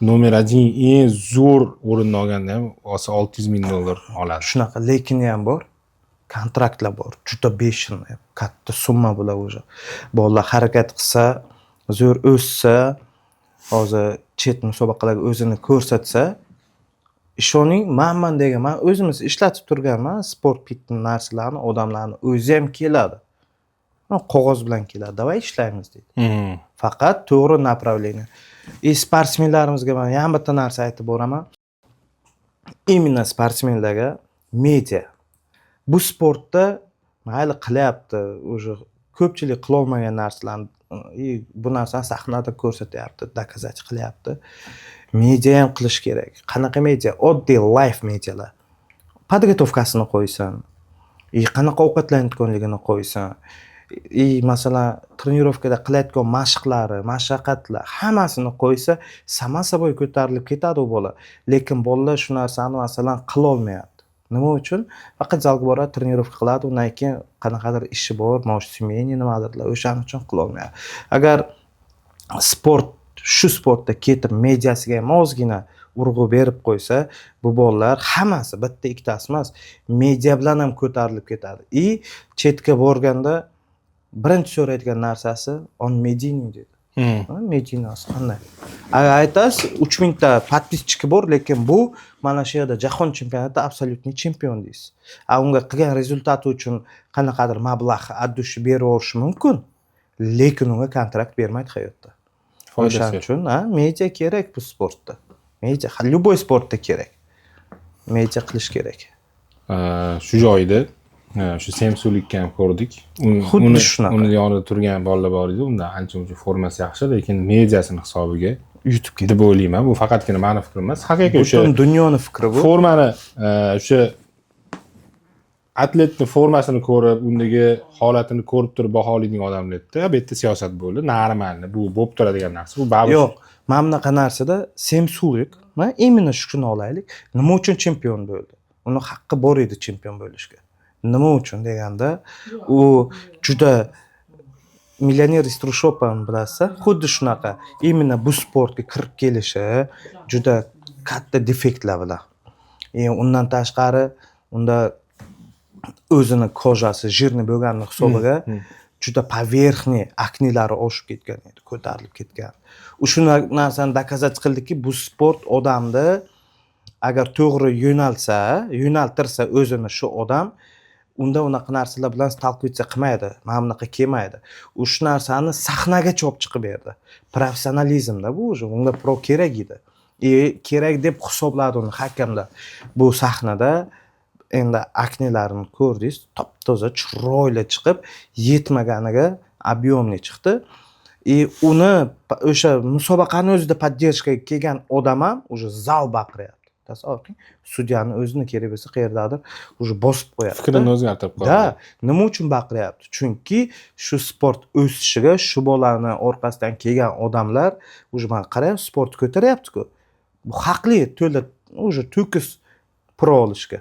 nomer 1 eng zo'r o'rinni olganda ham olsa $600,000 oladi. Shunaqa, lekin ham bor. Kontraktlar bor. Juda beshin, katta summa bular o'zi. Bolalar harakat qilsa, zo'r o'ssa, hozir chet musobaqalarga o'zini ko'rsatsa, ishoning, men degan, men o'zimiz ishlatib turganman, sport fitness narsalarni, odamlarni o'zi ham keladi. Qog'oz bilan keladi, davay ishlaymiz deydi. Faqat to'g'ri направление. Sportsmenlarimizga men ham bitta narsa aytib boraman. Imенно sportsmenlarga media. Bu sportda mayli qilyapti, o'zi ko'pchilik qila olmagan narsalarni bu narsani sahnada ko'rsatyapti, doказать qilyapti. Media ham qilish kerak. Qanaqa media? Oddiy live medialar. Podgotovkasini qo'ysan, qanaqa ovqatlanayotganligini qo'ysan, masalan, trenirovkada qilayotgan mashqlari, mashaqqatlar hammasini qo'ysa, sama saboy ko'tarilib ketadi u bola. Lekin bolalar shu narsani masalan qila olmayapti. Nima uchun? Faqat zalga boradi, trenirovka qiladi, undan keyin qanaqadir ishi bor, maosh semeniya nimadirlar, o'shaning uchun qila olmayapti. Agar shu sportda ketib mediasiga ham ozgina urg'u berib qo'ysa, bu bolalar hammasi bitta ikkitasi emas, media bilan ham ko'tarilib ketadi. Chetga borganda birinchi so'raydigan narsasi on mediyniy dedi. Mediyasi qanday? Aytasiz 3000 ta подписчики bor, lekin bu mana shu yerda jahon chempionatida absolyutniy chempion deysiz. Unga qilgan rezultati uchun qanaqadir mablag' addushi berib o'rishi mumkin, lekin unga kontrakt bermaydi hayotda. O'shaning uchun media kerak bu sportda. Media любой sportda kerak. Media qilish kerak. Shu joyda shu Samsunglikka ham ko'rdik. Xuddi shunaqa. Uni yonida turgan bolalar bor edi. Unda ancha-muncha formasi yaxshi, lekin mediasini hisobiga yutib ketdi deb o'ylayman. Bu faqatgina meni fikrim emas. Haqiqiy o'sha butun dunyoning fikri bu. Formani o'sha atletning formasini ko'rib, undagi holatini ko'rib turib baholaydigan odamlarda bu yerda siyosat bo'ldi. Normalni, bu bo'lib turadigan narsa. Bu baribir. Yo'q, mana bunaqa narsada Samsung, men именно shuni olaylik. Nima uchun chempion bo'ldi? Uni haqqi bor edi chempion bo'lishga. Nima uchun deganda, u juda millioner из Трущобani bilasizlar, xuddi shunaqa именно bu sportga kirib kelishi juda katta defektlar bilan. Undan tashqari unda o'zini kojasi jирный bo'lganligi hisobiga juda поверхный aknilari oshib ketgan edi, ko'tarilib ketgan. Shu narsani dokazat qildiki, bu sport odamni agar to'g'ri yo'naltirsa o'zini shu odam, unda unaqa narsalar bilan stalkivаться qilmaydi, mana bunaqa kelmaydi. Shu narsani sahnaga olib chiqib berdi. Professionalizmda bu unga pro kerak edi. Kerak deb hisobladi uni hakamlar. Bu sahnada endi aknilarini ko'rdingiz, top-toza chiroyli chiqib, yetmaganiga объемный chiqdi. Uni o'sha musobaqani o'zida поддержкаga kelgan odam ham уже zal baqiryapti. Tasavvur qiling, sudyani o'zini kerak bo'lsa qayerdadir уже bosib qo'yapti. Fikrini o'zgartirib qo'yadi. Da, nima uchun baqiryapti? Chunki shu sport o'sishiga shu bolani orqasidan kelgan odamlar уже mana qarang, sportni ko'taryapti-ku. Bu haqli, to'la уже to'kis pro olishga.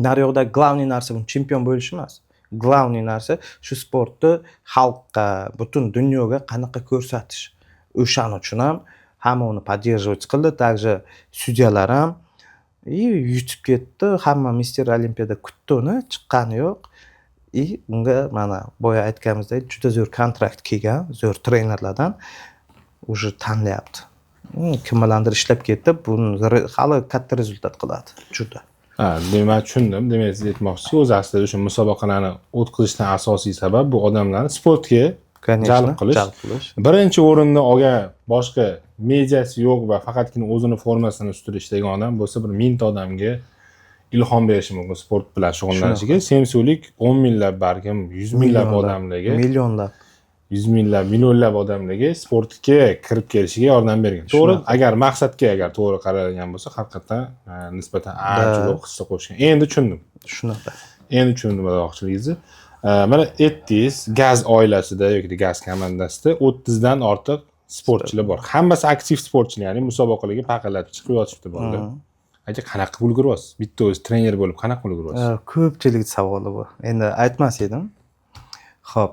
Naryoqda главный narsa bu chempion bo'lish emas. Главный narsa shu sportni xalqqa, butun dunyoga qanaqa ko'rsatish. O'shaning uchun ham hamma uni поддерживать qildi, также sudyalar ham yutib ketdi, hamma Mister Olimpiyada kutdi uni, chiqqani yo'q. Unga mana boya aytganimizdek juda zo'r kontrakt kelgan, zo'r trenerlardan уже tanlayapti. Kim bilandir ishlab ketdi, buni hali katta rezultat qiladi, juda. Demak tushundim. Demak siz aytmoqchisiz, o'zi aslida o'sha musobaqalarni o'tkazishdan asosiy sabab bu odamlarni sportga jalb qilish. Birinchi o'rinda olgan boshqa mediasi yo'q va faqatgina o'zini formasini ustida ishlagan odam bo'lsa, bir 1000 ta odamga ilhom berishi mumkin sport bilan shug'ullanishiga. Semsulik 10 minglab, balkim 100 minglab odamlarga, millionlab, 100 minglab, millionlab odamlarga sportga kirib kelishiga yordam bergan. To'g'ri, agar maqsadga to'g'ri qaralgan bo'lsa, haqiqatan nisbatan ancha hissa qo'shgan. Endi tushundim. Shunaqa. Endi tushundim demoqchiligingizni. Mana aytdingiz, gaz oilasida yoki gaz komandasida 30 dan ortiq sportchilar bor. Hammasi aktiv sportchilar, ya'ni musobaqalarga paqirlatib chiqib yotibdi bo'ldi. Aka qanaqa qilib ulguryapsiz? Bitta o'zi trener bo'lib qanaqa qilib ulguryapsiz? Ko'pchilik savoli bu. Endi aytmas edim. Xo'p.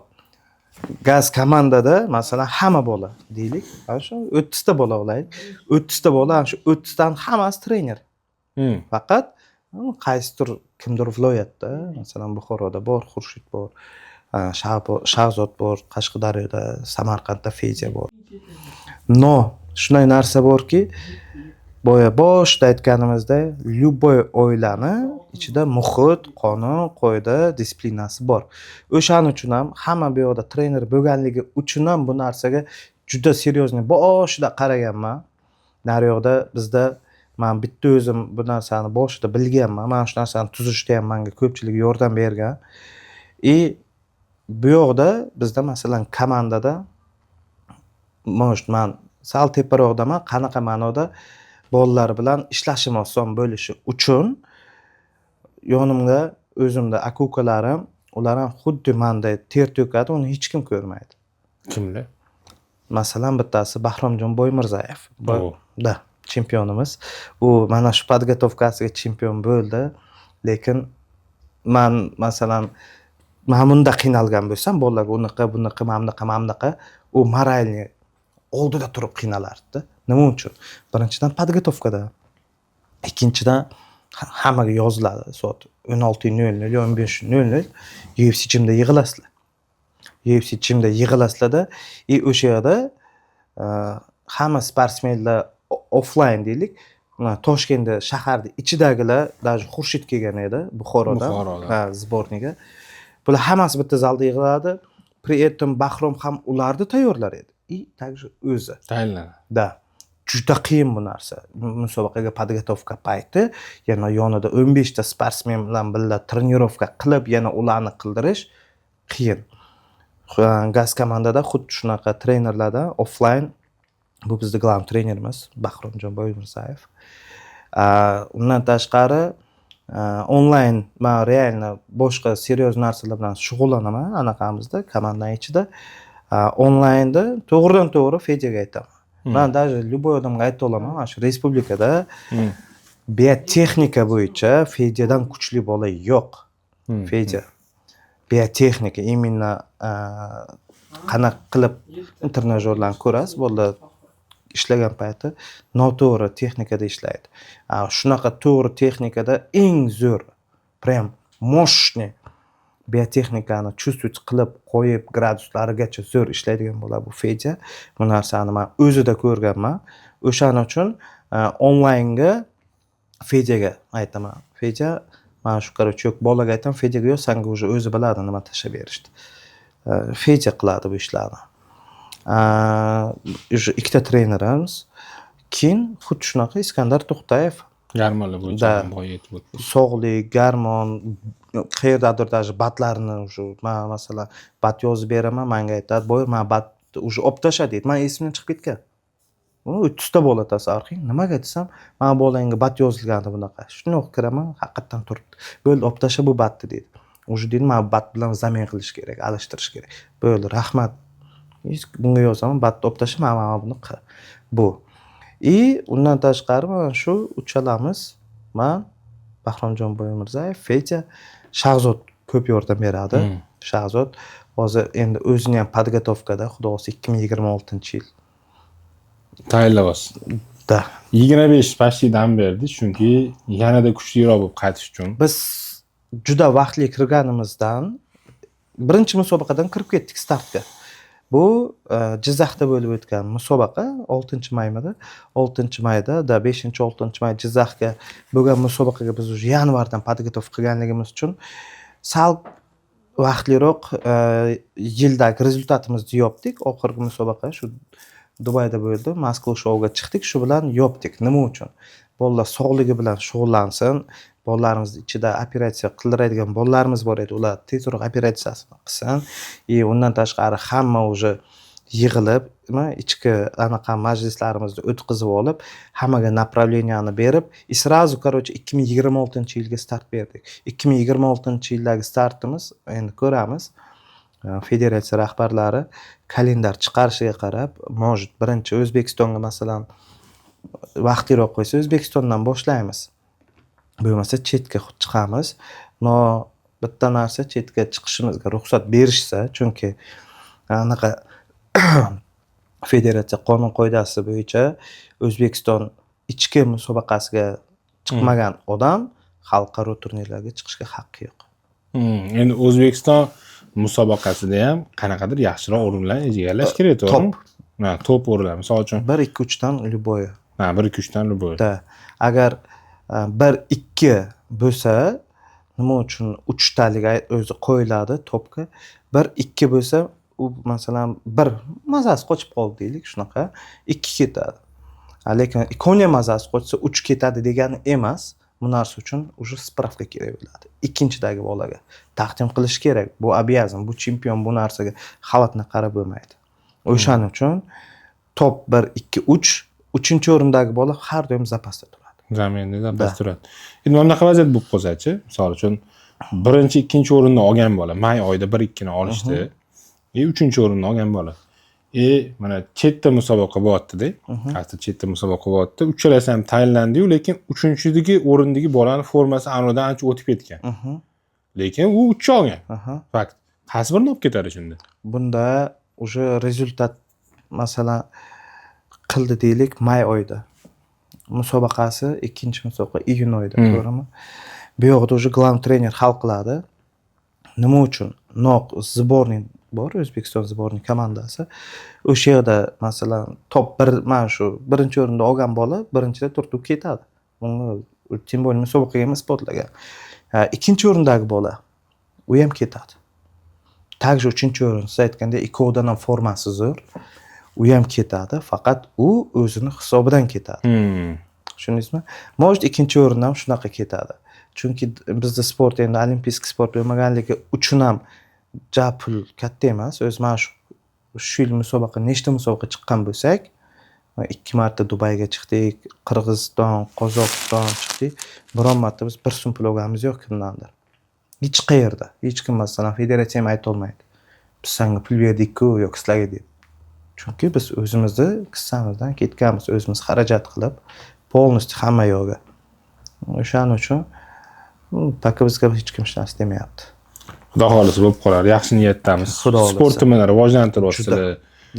Gaz komandada masalan hamma bola deylik, shu 30 ta bola olaylik. 30 ta bola, shu 30 dan hammasi trener. Faqat qaysidir kimdir viloyatda, masalan Buxoroda bor, Xurshid bor, Shahzod bor, Qashqadaryoda, Samarqandda Fedya bor. No, shunday narsa borki, boya boshda aytganimizda, любой oilani ichida muhit, qonun, qoida, disiplinasi bor. O'shaning uchun ham hamma bu yerda trener bo'lganligi uchun ham bu narsaga juda seryozni boshida qaraganman. Naryoqda bizda men bitta o'zim bu narsani boshida bilganman. Men shu narsani tuzishda ham menga ko'pchilik yordam bergan. Bu yoqda bizda masalan komandada men sal teparoqdaman, qanaqa ma'noda bolalar bilan ishlashim oson bo'lishi uchun yonimda o'zimda akukalarim, ular ham xuddi menday ter to'kadi, uni hech kim ko'rmaydi. Kimlar? Masalan bittasi Bahromjon Boymirzayev. Da, chempionimiz. U mana shu podgotovkasiga chempion bo'ldi, lekin men masalan bunda qiynalgan bo'lsam, bolalar unaqa, bunaqa, mamnaqa, u moralni oldida turib qiynalardi. Nima uchun? Birinchidan podgotovkada, ikkinchidan hammaga yoziladi soat 16:00 yo 15:00 UFC jimda yig'ilasizlar. UFC jimda yig'ilasizlarda, o'sha yerda hamma sportsmenlar offline deylik, Toshkentda shaharda ichidagilar, даже Xurshid kelgan edi Buxorodan, sborniga. Bular hammasi bitta zalda yig'iladi. При этом Bahrom ham ularni tayyorlar edi. Также o'zi tayyorladi. Da. Juda qiyin bu narsa. Musobaqaga podgotovka payti, yana yonida 15 ta sportsmen bilan birga trenirovka qilib, yana ularni qildirish qiyin. Gaz komandada xuddi shunaqa trenerlardan offline, bu bizning главный trenerimiz Bahromjon Boymirzayev. Undan tashqari onlayn men realno boshqa seryoz narsalar bilan shug'ullanaman anaqamizda, komandaning ichida. Onlaynda to'g'ridan-to'g'ri Fedyaga aytaman. Men даже любой odamga ayta olaman, mana shu respublikada biotexnika bo'yicha Fedyadan kuchli bola yo'q. Fedya biotexnika, именно qanaqa qilib trenajyorlarni ko'rasiz, bolalar ishlagan payti noto'g'ri texnikada ishlaydi. Shunaqa to'g'ri texnikada eng zo'r, prям мощный biotexnikani чувствовать qilib qo'yib graduslarigacha zo'r ishlaydigan bo'ladi bu Fedya. Bu narsani men o'zida ko'rganman. O'shaning uchun onlaynga Fedyaga aytaman. Fedya, mana shu qaror yo'q, bolaga aytaman, Fedyaga yo'q, senga уже o'zi biladi nima tashlab berishdi. Fedya qiladi bu ishlarni. Ikkita trenerimiz. Keyin xuddi shunaqa Iskandar To'xtayev Garmonlar bo'yicha boya aytib o'tdi. sog'lik, garmon, qayerdadir даже batlarni shu men masalan bat yozib beraman, menga aytadi, "Boy, men batni уже olib tasha" deydi. Men esimdan chiqib ketgan. U 30 ta bola tasarrufing. Nimaga desam, "Men bolangga bat yozilgandi bunaqa." Shuni o'qiraman, haqiqatan turibdi. "Bo'ldi, olib tasha bu batni" deydi. Уже deydi, "Men bat bilan zamin qilish kerak, alishtirish kerak." Bo'ldi, rahmat. Bunga yozaman, batni olib tasha, men buni bu. Undan tashqari mana shu uchalamiz, men Bahromjon Boymirzayev, Fedya, Shahzod ko'p yordam beradi. Shahzod hozir endi o'zini ham podgotovkada, xudo xolasa 2026-yil tayyorlayapsiz. da 25 pashtidan berdi, chunki yanada kuchliroq bo'lib qaytish uchun. biz juda vaqtli kirganimizdan birinchi musobaqadan kirib ketdik startga. Bu Jizzaxda bo'lib o'tgan musobaqa 6-maymida. 6-mayda 5-6 may Jizzaxga bo'lgan musobaqaga biz уже yanvardan podgotov qilganligimiz uchun sal vaqtliroq yildagi rezultatimizni yopdik. Oxirgi musobaqa shu Dubayda bo'ldi. Moskva shouga chiqdik, shu bilan yopdik. Nima uchun? Bolalar sog'ligi bilan shug'ullansin. Bolalarimiz ichida operatsiya qildiradigan bolalarimiz bor edi. Ular tezroq operatsiyasini qilsin. Undan tashqari hamma уже yig'ilib, ichki anaqa majlislarimizni o'tkazib olib, hammaga направленияni berib, сразу, короче, 2026-yilga start berdik. 2026-yildagi startimiz endi ko'ramiz. Federatsiya rahbarlari kalendar chiqarishiga qarab, может, birinchi O'zbekistonga masalan vaqtliroq qo'ysa, O'zbekistondan boshlaymiz. Bo'lmasa chetga chiqamiz. Bitta narsa, chetga chiqishimizga ruxsat berishsa, chunki anaqa federatsiya qonun qoidasi bo'yicha O'zbekiston ichki musobaqasiga chiqmagan odam xalqaro turnirlarga chiqishga haqqi yo'q. Endi O'zbekiston musobaqasida ham qanaqadir yaxshiroq o'rinlarni egallash kerak, to'g'rimi? Top o'rinlar. Misol uchun 1-2-3 dan любой. 1-2-3 dan любой. Agar 1-2 bo'lsa, nima uchun 3 talik o'zi qo'yiladi topga? 1-2 bo'lsa, u masalan 1 mazasi qochib qoldi deylik, shunaqa 2 ketadi. Lekin Konya mazasi qochsa 3 ketadi degani emas. Bu narsa uchun уже spravka kerak bo'ladi. Ikkinchidagi bolaga taqdim qilish kerak. Bu обязан, bu chempion bu narsaga xalatni qarab bo'lmaydi. O'shaning uchun top 1-2-3, 3-o'rindagi bola har doim zapasda turadi. Zaminda zapas turadi. Endi bunaqa vaziyat bo'lib qolsa-chi, misol uchun 1-2 o'rinni olgan bola may oyida 1-2 ni olishdi. 3-o'rinni olgan bola. Mana chetda musobaqa bo'lyapti-da. Hozir chetda musobaqa bo'lyapti. Uchalasi ham tayinlandi-yu, lekin 3-dagi o'rindagi bolaning formasi aniqdan ancha o'tib ketgan. Lekin u 3 olgan. Fakt. Qaysi birini olib ketadi shunda? Bunda уже rezultat masalan qildi deylik may oyida. Musobaqasi, ikkinchi musobaqa iyun oyida, to'g'rimi? Bu yoqda уже главный trener hal qiladi. Nima uchun? Sborniy bor, O'zbekiston sborniy komandasi. O'sha yerda masalan top 1, mana shu birinchi o'rinda olgan bola birinchida turib ketadi. Uni tim bo'yin musobaqaga ham isbotlagan. Ikkinchi o'rindagi bola u ham ketadi. Также uchinchi o'rin, siz aytgandek, ikkovidan ham formasi zo'r. U ham ketadi, faqat u o'zini hisobidan ketadi. Tushundingizmi? Может, ikkinchi o'rindan shunaqa ketadi. Chunki bizda sport endi olimpiyskiy sport bo'lmaganligi uchun ham pul katta emas. O'z mana shu yil musobaqa, nechta musobaqa chiqqan bo'lsak, 2 marta Dubayga chiqdik, Qirg'iziston, Qozog'iston chiqdik. Biron marta biz 1 so'm pul olganimiz yo'q kimdandir. Hech qayerda, hech kim masalan federatsiya ham ayta olmaydi. Biz senga pul berdik-ku, yo'q sizlarga deb. Chunki biz o'zimizni kissamizdan ketganmiz, o'zimiz xarajat qilib, полностью hamma yo'g'i. O'shaning uchun taka bizga hech kim hech narsa demayapti. Xudo xohlasa bo'lib qolar. Yaxshi niyatdamiz. Xudo xohlasa. Sportni rivojlantiryapsizlar.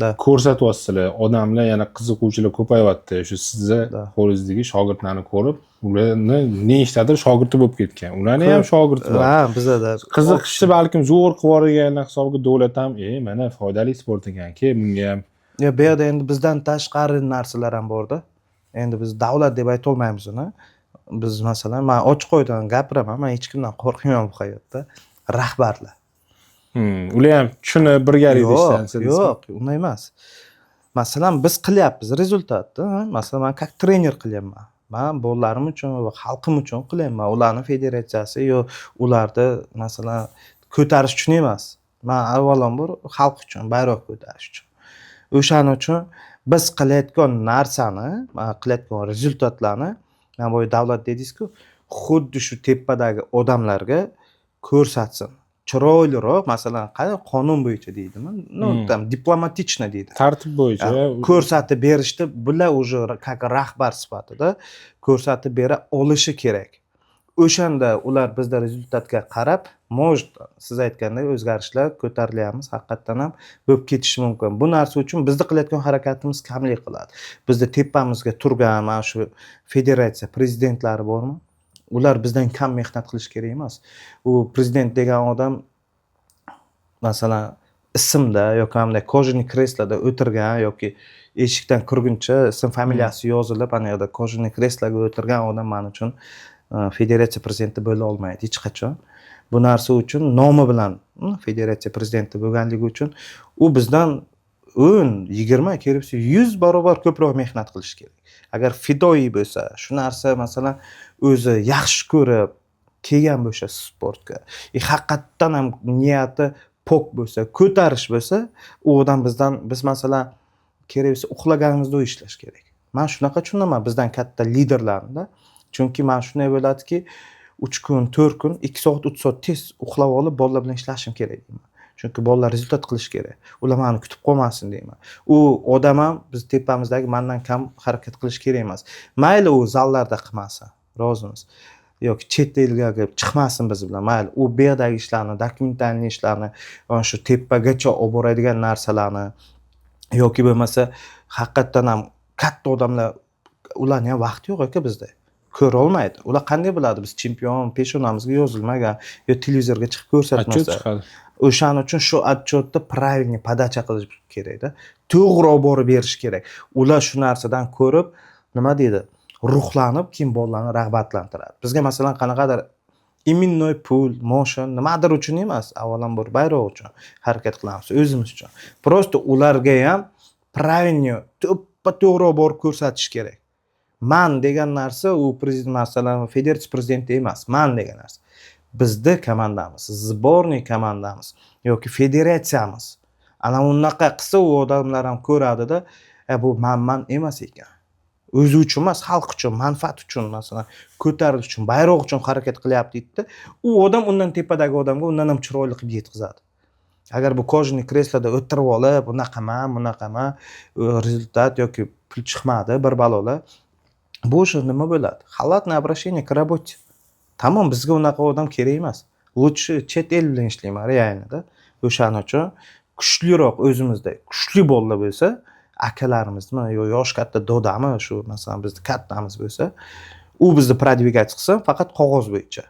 Da. Ko'rsatyapsizlar. Odamlar yana qiziquvchilar ko'payyapti. Shu sizni Da. qo'lingizdagi shogirdlarni ko'rib, ularni ne ishdadir shogirdi bo'lib ketgan. Ularni ham shogirdi bor. Ha, bizada Qiziqishni balkim zo'r qilib yuborganlar hisobiga davlat ham, mana foydali sport ekan-ki, bunga ham Ya bu yerda endi bizdan tashqari narsalar ham bor-da. Endi biz davlat deb ayta olmaymiz uni. Biz masalan, men ochiq qo'ydan gapiraman, men hech kimdan qo'rqmayman bu hayotda. Rahbarlar. Ular ham shuni birgalikda ishlansa. Yo'q, unday emas. Masalan, biz qilyapmiz rezultatni. Masalan, men как trener qilyapman. Men bolalarim uchun va xalqim uchun qilyapman. Ularning federatsiyasi yo ularni masalan ko'tarish uchun emas. Men avvalambor xalq uchun, bayroq ko'tarish uchun. O'shaning uchun biz qilayotgan narsani, qilayotgan rezultatlarni, mana bu davlat dedingiz-ku, xuddi shu tepadagi odamlarga ko'rsatsin. Chiroyliroq, masalan, qonun bo'yicha deydimi? Tam diplomatично deydi. Tartib bo'yicha Ko'rsatib berishni bular уже как rahbar sifatida ko'rsatib bera olishi kerak. O'shanda ular bizda rezultatga qarab, может, siz aytgandek o'zgarishlar ko'tarilyapmiz, haqiqatan ham bo'lib ketishi mumkin. Bu narsa uchun bizda qilayotgan harakatimiz kamlik qiladi. Bizda tepamizga turgan mana shu federatsiya prezidentlari bormi? Ular bizdan kam mehnat qilish kerak emas. U prezident degan odam masalan ismda yoki hamda kojani kresloda o'tirgan yoki eshikdan kirguncha ism familiyasi yozilib, ana yerda kojani kresloga o'tirgan odam men uchun federatsiya prezidenti bo'la olmaydi hech qachon. Bu narsa uchun nomi bilan federatsiya prezidenti bo'lganligi uchun u bizdan 10, 20, kelibsa 100 barobar ko'proq mehnat qilish kerak. Agar fidoyi bo'lsa, shu narsa masalan o'zi yaxshi ko'rib kelgan bo'lsa sportga, haqiqatdan ham niyati pok bo'lsa, ko'tarish bo'lsa, u odam bizdan biz masalan kerak bo'lsa uxlaganimizda ishlash kerak. Men shunaqa tushunaman bizdan katta liderlarni. Chunki men shunday bo'ladiki, 3 kun, 4 kun, 2 soat, 3 soat tez uxlab olib bolalar bilan ishlashim kerak deyman. Chunki bolalar rezultat qilish kerak. Ular meni kutib qolmasin deyman. U odam ham biz tepamizdagi mendan kam harakat qilish kerak emas. Mayli u zallarda qilmasin, rozimiz. Yoki chet elga chiqmasin biz bilan. Mayli u bu yerdagi ishlarni, dokumentalniy ishlarni, mana shu tepagacha olib boradigan narsalarni yoki bo'lmasa haqiqatan ham katta odamlar ularning ham vaqti yo'q aka bizda. Ko'ra olmaydi. Ular qanday biladi biz chempion peshonamizga yozilmagan yo televizorga chiqib ko'rsatmasa. O'shaning uchun shu отчёtni правильный podacha qilish kerak-da. To'g'ri olib borib berish kerak. Ular shu narsadan ko'rib, nima deydi? Ruhlanib, keyin bolalarni rag'batlantiradi. Bizga masalan qanaqadir iminnoy pul, motion nimadir uchun emas, avvalambor bayroq uchun harakat qilamiz, o'zimiz uchun. Просто ularga ham правильный, to'g'ri olib borib ko'rsatish kerak. Man degan narsa u prezident masalan federatsiya prezidenti emas, man degan narsa. Bizda komandamiz, sborniy komandamiz yoki federatsiyamiz. Ana unaqa qilsa u odamlar ham ko'radi-da, bu man emas ekan. O'zi uchun emas, xalq uchun, manfaat uchun masalan ko'tarish uchun, bayroq uchun harakat qilyapti deydi. U odam undan tepadagi odamga undan ham chiroyli qilib yetkazadi. Agar bu kojani kresloda o'tirib olib, bunaqaman, rezultat yoki pul chiqmadi, bir balolar. Bu o'sha nima bo'ladi? Халатное обращение к работе. Tamom, bizga unaqa odam kerak emas. Lutchi chet el bilan ishlayman, realda. O'shaning uchun kuchliroq o'zimizda, kuchli bolalar bo'lsa, akalarimizmi yo yosh katta dodami, shu masalan bizda kattamiz bo'lsa, u bizni продвигать qilsin, faqat qog'oz bo'yicha.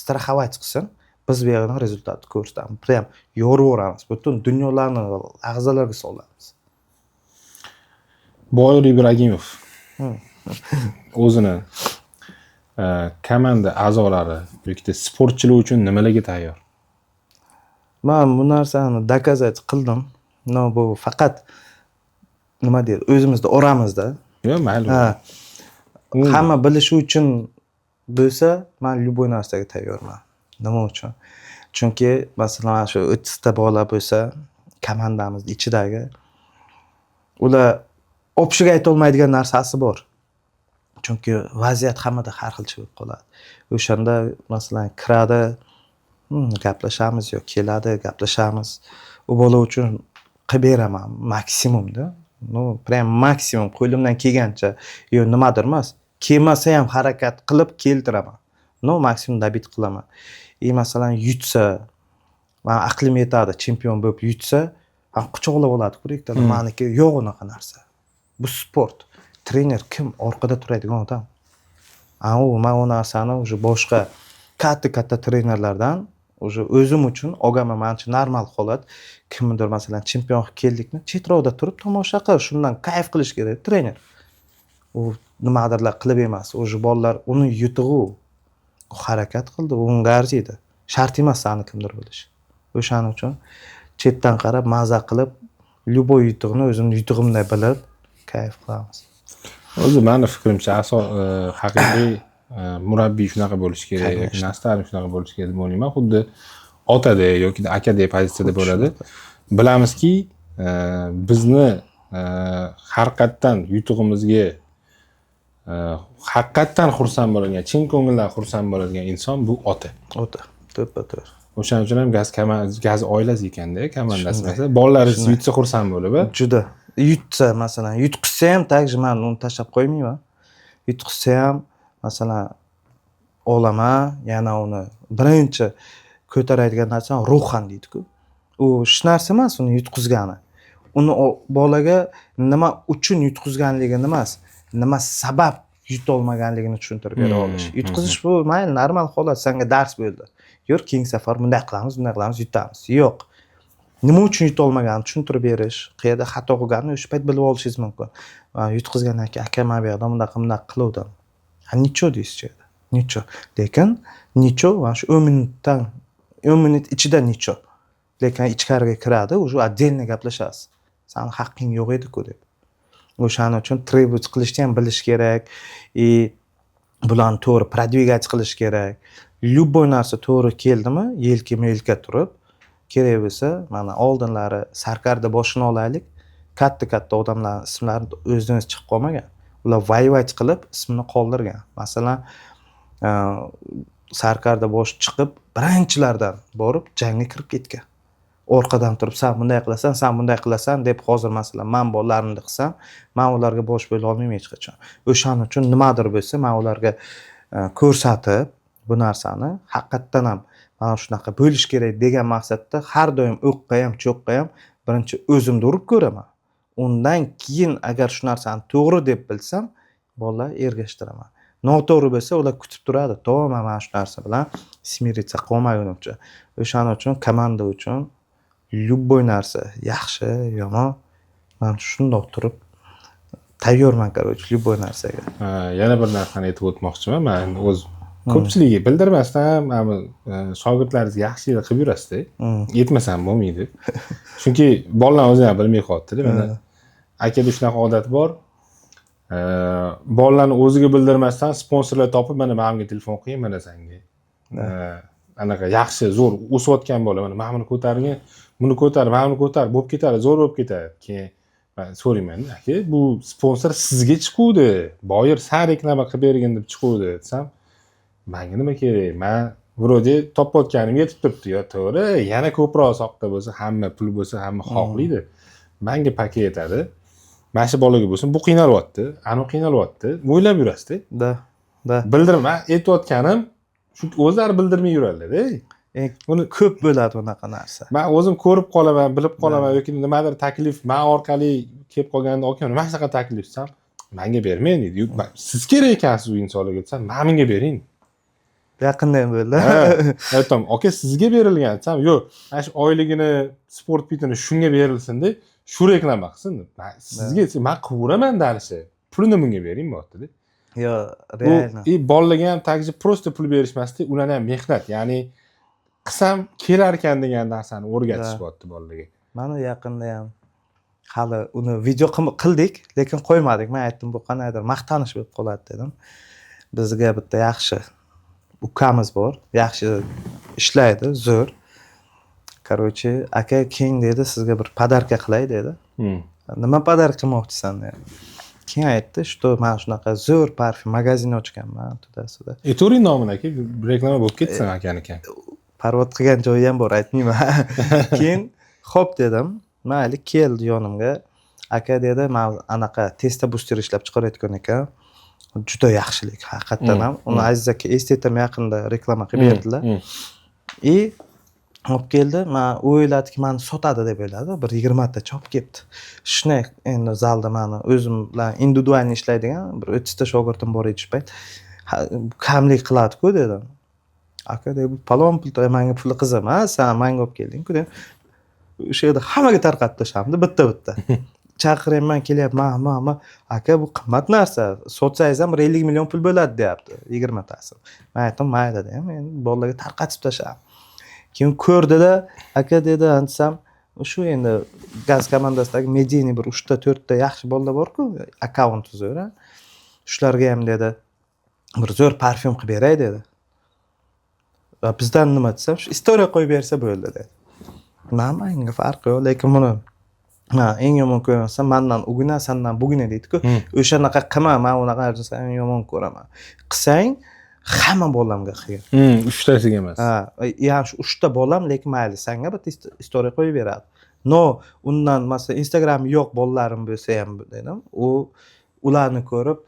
Страховать qilsin, biz bu yerdan rezultatni ko'rsatamiz. Prям yo'raveramiz. Butun dunyolarni ag'zalarga solamiz. Boyir Ibragimov o'zini komanda a'zolari yoki sportchilar uchun nimalarga tayyor? Men bu narsani dokazat qildim. Bu faqat nima deydi, o'zimizda oramizda. Yo'q, mayli. Hamma bilishi uchun bo'lsa, men любой narsaga tayyorman. Nima uchun? Chunki masalan shu 30 ta bola bo'lsa, komandamiz ichidagi ular opchiga ayta olmaydigan narsasi bor. Chunki vaziyat hammada har xilcha bo'lib qoladi. O'shanda masalan kiradi, gaplashamiz yo keladi, gaplashamiz. U bola uchun qilib beraman maksimumda. Prям maksimum qo'limdan kelgancha yo nimadir emas. Kelmasa ham harakat qilib keltiraman. Maksimum dabit qilaman. Masalan yutsa mana aqlim yetadi chempion bo'lib yutsa ham quchoqlab oladi-ku rektorlar. Meniki yo'q unaqa narsa. Bu sport. Trener kim? Orqada turadigan odam. Men u narsani o'sha boshqa katta trenerlardan o'sha o'zim uchun olgaman. Menimcha normal holat. Kimdir masalan chempion qilib keldikmi, chetroqda turib tomosha qil, shundan kayf qilish kerak trener. U nimadirlar qilib emas. O'sha bolalar uni yutug'i, u harakat qildi, unga arziydi. Shart emas sani kimdir bo'lish. O'shaning uchun chetdan qarab, maza qilib, любой yutug'ini o'zimning yutug'imday bilib, kayf qilamiz. O'zi meni fikrimcha haqiqiy murabbiy shunaqa bo'lishi kerak yoki nastarim shunaqa bo'lishi kerak deb o'ylayman. Xuddi otadek yoki akadek pozitsiyada bo'ladi. Bilamizki, bizni haqiqatdan yutug'imizga haqiqatdan xursand bo'ladigan, chin ko'ngildan xursand bo'ladigan inson bu ota. Ota, to'ppa-to'g'ri. O'shaning uchun ham gaz oilasi ekanda, komandasi masa. Bolalaringiz yutsa xursand bo'lib, juda. Yutsa masalan, yutqizsa ham takji men uni tashlab qo'ymayman. Yutqizsa ham masalan olaman, yana uni birinchi ko'taradigan narsa ruhan deydi-ku. U hech narsa emas uni yutqizgani. Uni bolaga nima uchun yutqizganligini emas, nima sabab yutolmaganligini tushuntirib bera olish. Yutqizish bu mayli normal holat, senga dars bo'ldi. Yur, keyingi safar bunday qilamiz, yutamiz. Yo'q. Nima uchun yutolmaganini tushuntirib berish, qayerda xato qilganini o'sha payt bilib olishingiz mumkin. Yutqizgandan keyin aka men bu yoqda bunday qiluvdim. Nicho deysiz. Nicho. Lekin nicho mana shu 10 minut ichida nicho. Lekin ichkariga kiradi, o'sha отдельно gaplashasiz. Sani haqqing yo'q edi-ku deb. O'shaning uchun tribut qilishni ham bilish kerak. Bularni to'g'ri продвигать qilish kerak. Любой narsa to'g'ri keldimi, yelka turib, kerak bo'lsa, mana oldinlari Sarkarda boshini olaylik. Katta odamlarning ismlari o'zidan chiqib qolmagan. Ular vayvat qilib ismini qoldirgan. Masalan, Sarkarda bosh chiqib, birinchilardan borib jangga kirib ketgan. Orqadan turib, sen bunday qilasan deb hozir masalan men bolalarimni qilsam, men ularga bosh bo'la olmayman hech qachon. O'shaning uchun nimadir bo'lsa, men ularga ko'rsatib bu narsani haqiqatdan ham mana shunaqa bo'lish kerak degan maqsadda har doim o'qqa ham, cho'qqa ham birinchi o'zimni urib ko'raman. Undan keyin agar shu narsani to'g'ri deb bilsam, bolalar ergashtiraman. Noto'g'ri bo'lsa, ular kutib turadi. To'g'ri mana shu narsa bilan smirиться qolmagunimcha. O'shaning uchun komanda uchun любой narsa, yaxshi, yomon, men shundoq turib tayyorman, короче, любой narsaga. Yana bir narsani aytib o'tmoqchiman. Men o'z ko'pchiligi bildirmasdan ham shogirdlaringizga yaxshilik qilib yurasiz-da. Yetmasam bo'lmaydi. Chunki bolalar o'zi ham bilmay qoldi-da. Mana akada shunaqa odat bor. Bolalarni o'ziga bildirmasdan sponsorlar topib, mana menga telefon qiling, mana senga. Anaqa yaxshi, zo'r o'sayotgan bola, mana meni ko'targin, buni ko'tar, meni ko'tar, bo'lib ketadi, zo'r bo'lib ketadi. Keyin men so'rayman, aka, bu sponsor sizga chiquvdi. Boyer sen reklama qilib bergin deb chiquvdi desam, menga nima kerak? Men vроде topayotganim yetib turibdi-yo, to'g'ri. Yana ko'proq soqda bo'lsa, hamma pul bo'lsa, hamma xohlaydi. Menga paket yetadi. Mana shu bolaga bo'lsin, bu qiynalyapti, ana qiynalyapti. O'ylab yurasiz-da. Da. Bildirma, aytayotganim shu o'zlari bildirmay yuradilar-da. Buni ko'p bo'ladi bunaqa narsa. Men o'zim ko'rib qolaman, bilib qolaman yoki nimadir taklif men orqali kelib qolganda okaman, mana shunaqa taklif desam, menga bermang deydi. Siz kerak ekansiz u insonlarga desam, menga bering. Yaqinda ham bo'ldi. Aytaman, aka sizga berilgan desam, yo'q, mana shu oyligini sport bitini shunga berilsin deb, shu reklama qilsin deb. Sizga men qilveraman darishi. Pulini bunga bering bo'pti-da. Yo, realno. Bolalarga ham tagji prosta pul berishmasdi, ularga ham mehnat, ya'ni qilsam kelar ekan degan narsani o'rgatishibdi bolalarga. Mana yaqinda ham hali uni video qildik, lekin qo'ymadik. Men aytdim, bu qanaydir maqtanish bo'lib qoladi dedim. Bizga bitta yaxshi ukamiz bor, yaxshi ishlaydi, zo'r. Короче, aka keyin dedi, sizga bir podarka qilay dedi. Nima podarka qilmoqchisan dedi. Keyin aytdi, что men shunaqa zo'r parfum magazin ochganman, tuda-suda. Turing nomini aka, reklama bo'lib ketsin akaniki. Parvod qilgan joyi ham bor, aytmayman. Keyin xo'p dedim, mayli keldi yonimga. Aka dedi, men anaqa testa booster ishlab chiqarayotgan ekan. Juda yaxshilik, haqiqatan ham. Uni Aziz aka Estetam yaqinda reklama qilib berdilar. olib keldi. Men o'yladiki, meni sotadi deb o'yladi. Bir 20 ta chop kelibdi. Shuni endi zalda meni o'zim bilan individual ishlaydigan bir 30 ta shogirdim bor edi shu payt. Kamlik qiladi-ku dedim. Aka dedi, palon pul menga puli qiz emas, sen menga olib kelding-ku dedim. O'sha yerda hammaga tarqatib tashamdi bitta-bitta. Chaqiryapman, kelyapman, aka bu qimmat narsa. Sotsangiz ham 50 million pul bo'ladi deyapti, 20 tasi. Men aytdim, mayli dedim, men bolalarga tarqatib tashladim. Keyin ko'rdida, aka dedi, ansam shu endi gaz komandasidagi mediyniy bir 3 ta 4 ta yaxshi bolalar bor-ku, akkaunt tuzura. Shularga ham dedi, bir zo'r parfyum qilib beray dedi. Va bizdan nima desam, shu istoriya qo'yib bersa bo'ldi dedi. Menga farqi yo'q, lekin buni eng yomon ko'raman, mendan ugina, sendan bugina deydi-ku. O'shanaqa qilma, men unaqa narsani yomon ko'raman. Qilsang, hamma bolamga qilgin. Uchtasiga emas. Ya'ni shu 3 ta bolam, lekin mayli, senga bitta istoriya qo'yib beradi. No, undan masalan Instagram yo'q bolalarim bo'lsa ham dedim. Ularni ko'rib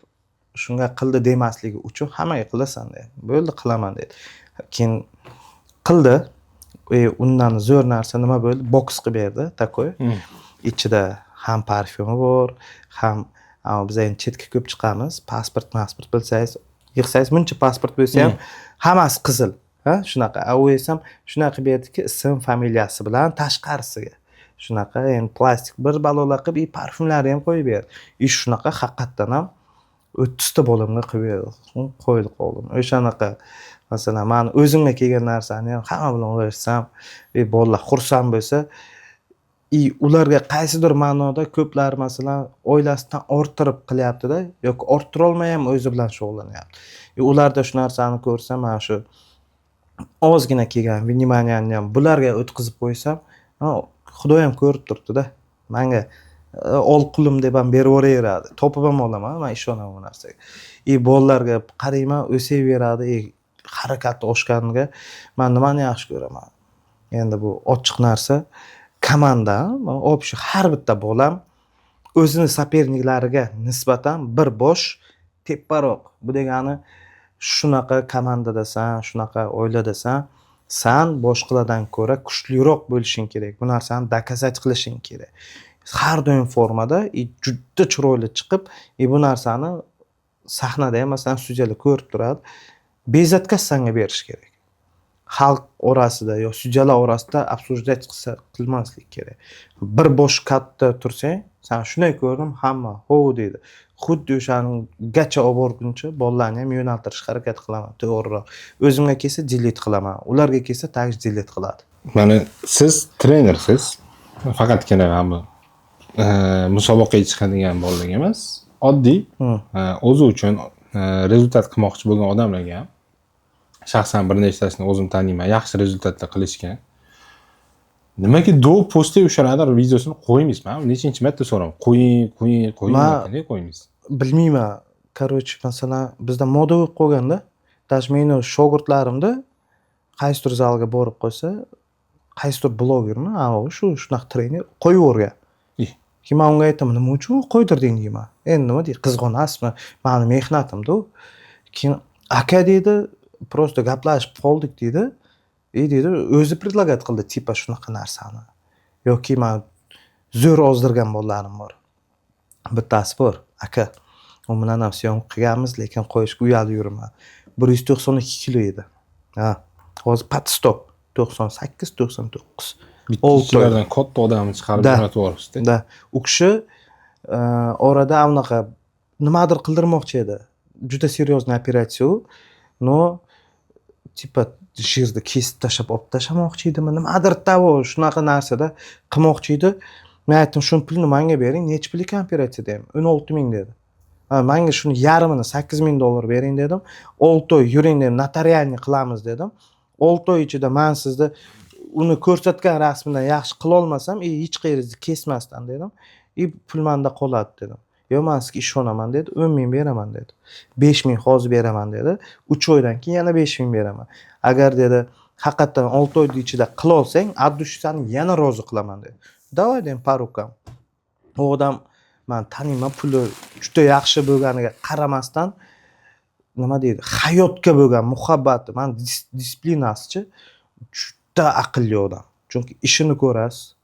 shunga qildi demasligi uchun hammaga qilasan dedi. Bo'ldi, qilaman dedi. Keyin qildi. Undan zo'r narsa nima bo'ldi? Boks qilib berdi, takoy. Ichida ham parfyumi bor, ham biz endi chetga ko'p chiqamiz, pasport bilsangiz, yig'sangiz muncha pasport bo'lsa ham hammasi qizil. Shunaqa. U esam shunaqa qilib berdiki, ism, familiyasi bilan tashqarisiga. Shunaqa endi plastik bir balolar qilib, parfyumlarni ham qo'yib berdi. Shunaqa haqiqatdan ham 30 ta bo'limga qilib berdi. Qo'ydi qoldim. O'shanaqa masalan, men o'zimga kelgan narsani ham hamma bilan o'lashsam, bolalar xursand bo'lsa, ularga qaysidir ma'noda ko'plar masalan oilasidan orttirib qilyapti-da, yoki orttira olmay ham o'zi bilan shug'ullanyapti. Ularda shu narsani ko'rsam, mana shu ozgina kelgan vnimaniyani ham bularga o'tkazib qo'ysam, Xudo ham ko'rib turibdi-da. Menga ol qulim deb ham berib o'raveradi. Topib ham olaman, men ishonaman bu narsaga. Bolalarga qarayman, o'saveradi, harakati oshganiga men nimani yaxshi ko'raman? Endi bu ochiq narsa, komanda, shu har bitta bolam o'zini soperniklariga nisbatan bir bosh tepparoq. Bu degani shunaqa komandadasan, shunaqa oiladasan, sen boshqalardan ko'ra kuchliroq bo'lishing kerak. Bu narsani dokazat qilishing kerak. Har doim formada juda chiroyli chiqib, bu narsani sahnada ham masalan sudyalar ko'rib turadi. Bezatkasanga berish kerak. Xalq orasida yo sudyalar orasida обсуждать qilmaslik kerak. Bir bosh katta tursang, sen shunday ko'rdim, hamma ho deydi. Xuddi o'shaning gacha olib borguncha bolalarni ham yo'naltirish harakat qilaman, to'g'riroq. O'zimga kelsa delete qilaman, ularga kelsa tag delete qiladi. Mana siz trenersiz. Faqatgina hamma musobaqaga chiqadigan bolalar emas, oddiy o'zi uchun rezultat qilmoqchi bo'lgan odamlarga ham shaxsan bir nechtasini o'zim taniyman, yaxshi rezultatlar qilishgan. Nimaga do postga o'shalarning videosini qo'ymaysiz? Men nechinchi marta so'raman. Qo'ying, nega qo'ymaysiz? Bilmayman. Короче, masalan, bizda moda bo'lib qolganda, даже meni shogirdlarimda qaysidir zalga borib qolsa, qaysidir blogerni, shunaqa trener qo'yavergan. Keyin men unga aytaman, nima uchun qo'ydirding deyman. Endi nima deydi, qizg'onasizmi? Meni mehnatim-da. Keyin aka dedi, просто gaplashib qoldik dedi. Dedi, o'zi predlagat qildi tipa shunaqa narsani. Yoki men zo'r ozdirgan bolalarim bor. Bittasi bor, aka. U bilan ham syomka qilganmiz, lekin qo'yishga uyalib yuraman. 192 kilo edi. Hozir pat stop 98-99. Bittalardan katta odamni chiqarib jo'natib Da, u kishi orada anaqa nimadir qildirmoqchi edi. Juda seriozniy operatsiya u. No, tipa jirni kesib olib tashamoqchi edimi? Nimadir tavo shunaqa narsada qilmoqchi edi. Men aytdim, "Shuni pulni menga bering, necha pul ekan operatsiya dedim. 16 ming dedi. Menga shuni yarmini $8,000 bering dedim. 6 oy yuring dedim, notarialni qilamiz dedim. 6 oy ichida men sizni uni ko'rsatgan rasmidan yaxshi qila olmasam, hech qayeringizni kesmasdan dedim. Pul menda qoladi dedim. "Yo'q, men sizga ishonaman" dedi. 10 ming beraman dedi. 5 ming hozir beraman dedi. 3 oydan keyin yana 5 ming beraman. Agar dedi, haqiqatan 6 oy ichida qila olsang, addushsani yana rozi qilaman dedi. Davay dedim, parukam. U odam men taniyman, puli juda yaxshi bo'lganiga qaramasdan nima deydi, hayotga bo'lgan muhabbati, men disiplinasichi juda aqlli odam. Chunki ishini ko'rasiz,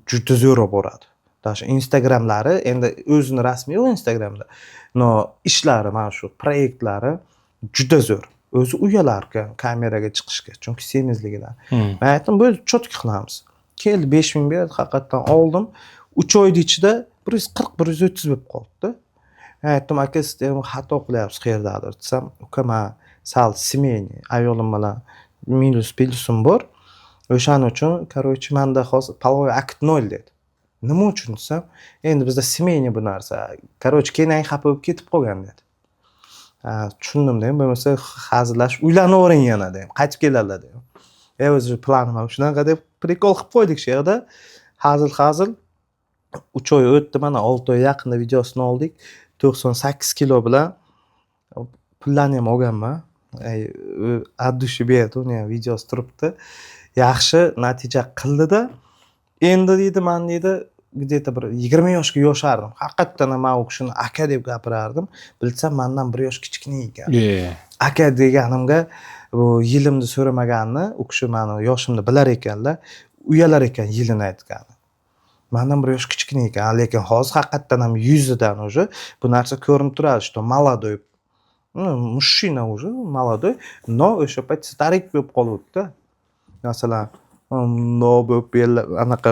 juda zo'r boradi. Dasha Instagramlari endi o'zini rasmi yo'q Instagramda. No ishlari, mana shu proyektlari juda zo'r. O'zi uyalar kameraga chiqishga, chunki semizligidan. Men aytdim, "Bu cho'tki qilamiz." Keldi 5000 berdi, haqiqatan oldim. 3 oyda ichida 140-130 bo'lib qoldi. Men aytdim, "Aka, siz ham xato qilyapsiz qayerdadir." Desam, "Uka, men sal semeyni, ayolim bilan minus-plusim bor. O'shaning uchun, короче, menda hozir половой akt 0" dedi. Nima uchun desam, "Endi bizda semeyni bu narsa. Короче, keyin xafa bo'lib ketib qolgan" dedi. Tushundim dedim, bo'lmasa hazillashib uylanavering yana dedim. Qaytib keladilar dedim. O'zi planim ham shunaqa deb prikol qilib qo'ydik shu yerda. Hazil 3 oy o'tdi, mana 6 oy yaqinda videosini oldik. 98 kilo bilan pullarni ham olganman. Addushi berdi, uni ham videosi turibdi. Yaxshi natija qildi-da. Endi deydi, men deydi, где-то bir 20 yoshga yoshardim. Haqiqatan men u kishini aka deb gapirardim. Bilsam, mendan 1 yosh kichkina ekan. Aka deganimga bu yilimni so'ramaganini, u kishi meni yoshimni bilar ekanlar, uyalar ekan yilini aytgani. Mendan 1 yosh kichkina ekan, lekin hozir haqiqatan ham yuzidan уже bu narsa ko'rinib turadi, что молодой. Mushina уже молодой, но o'sha payt starik bo'lib qolibdi. Masalan, no bo'lib anaqa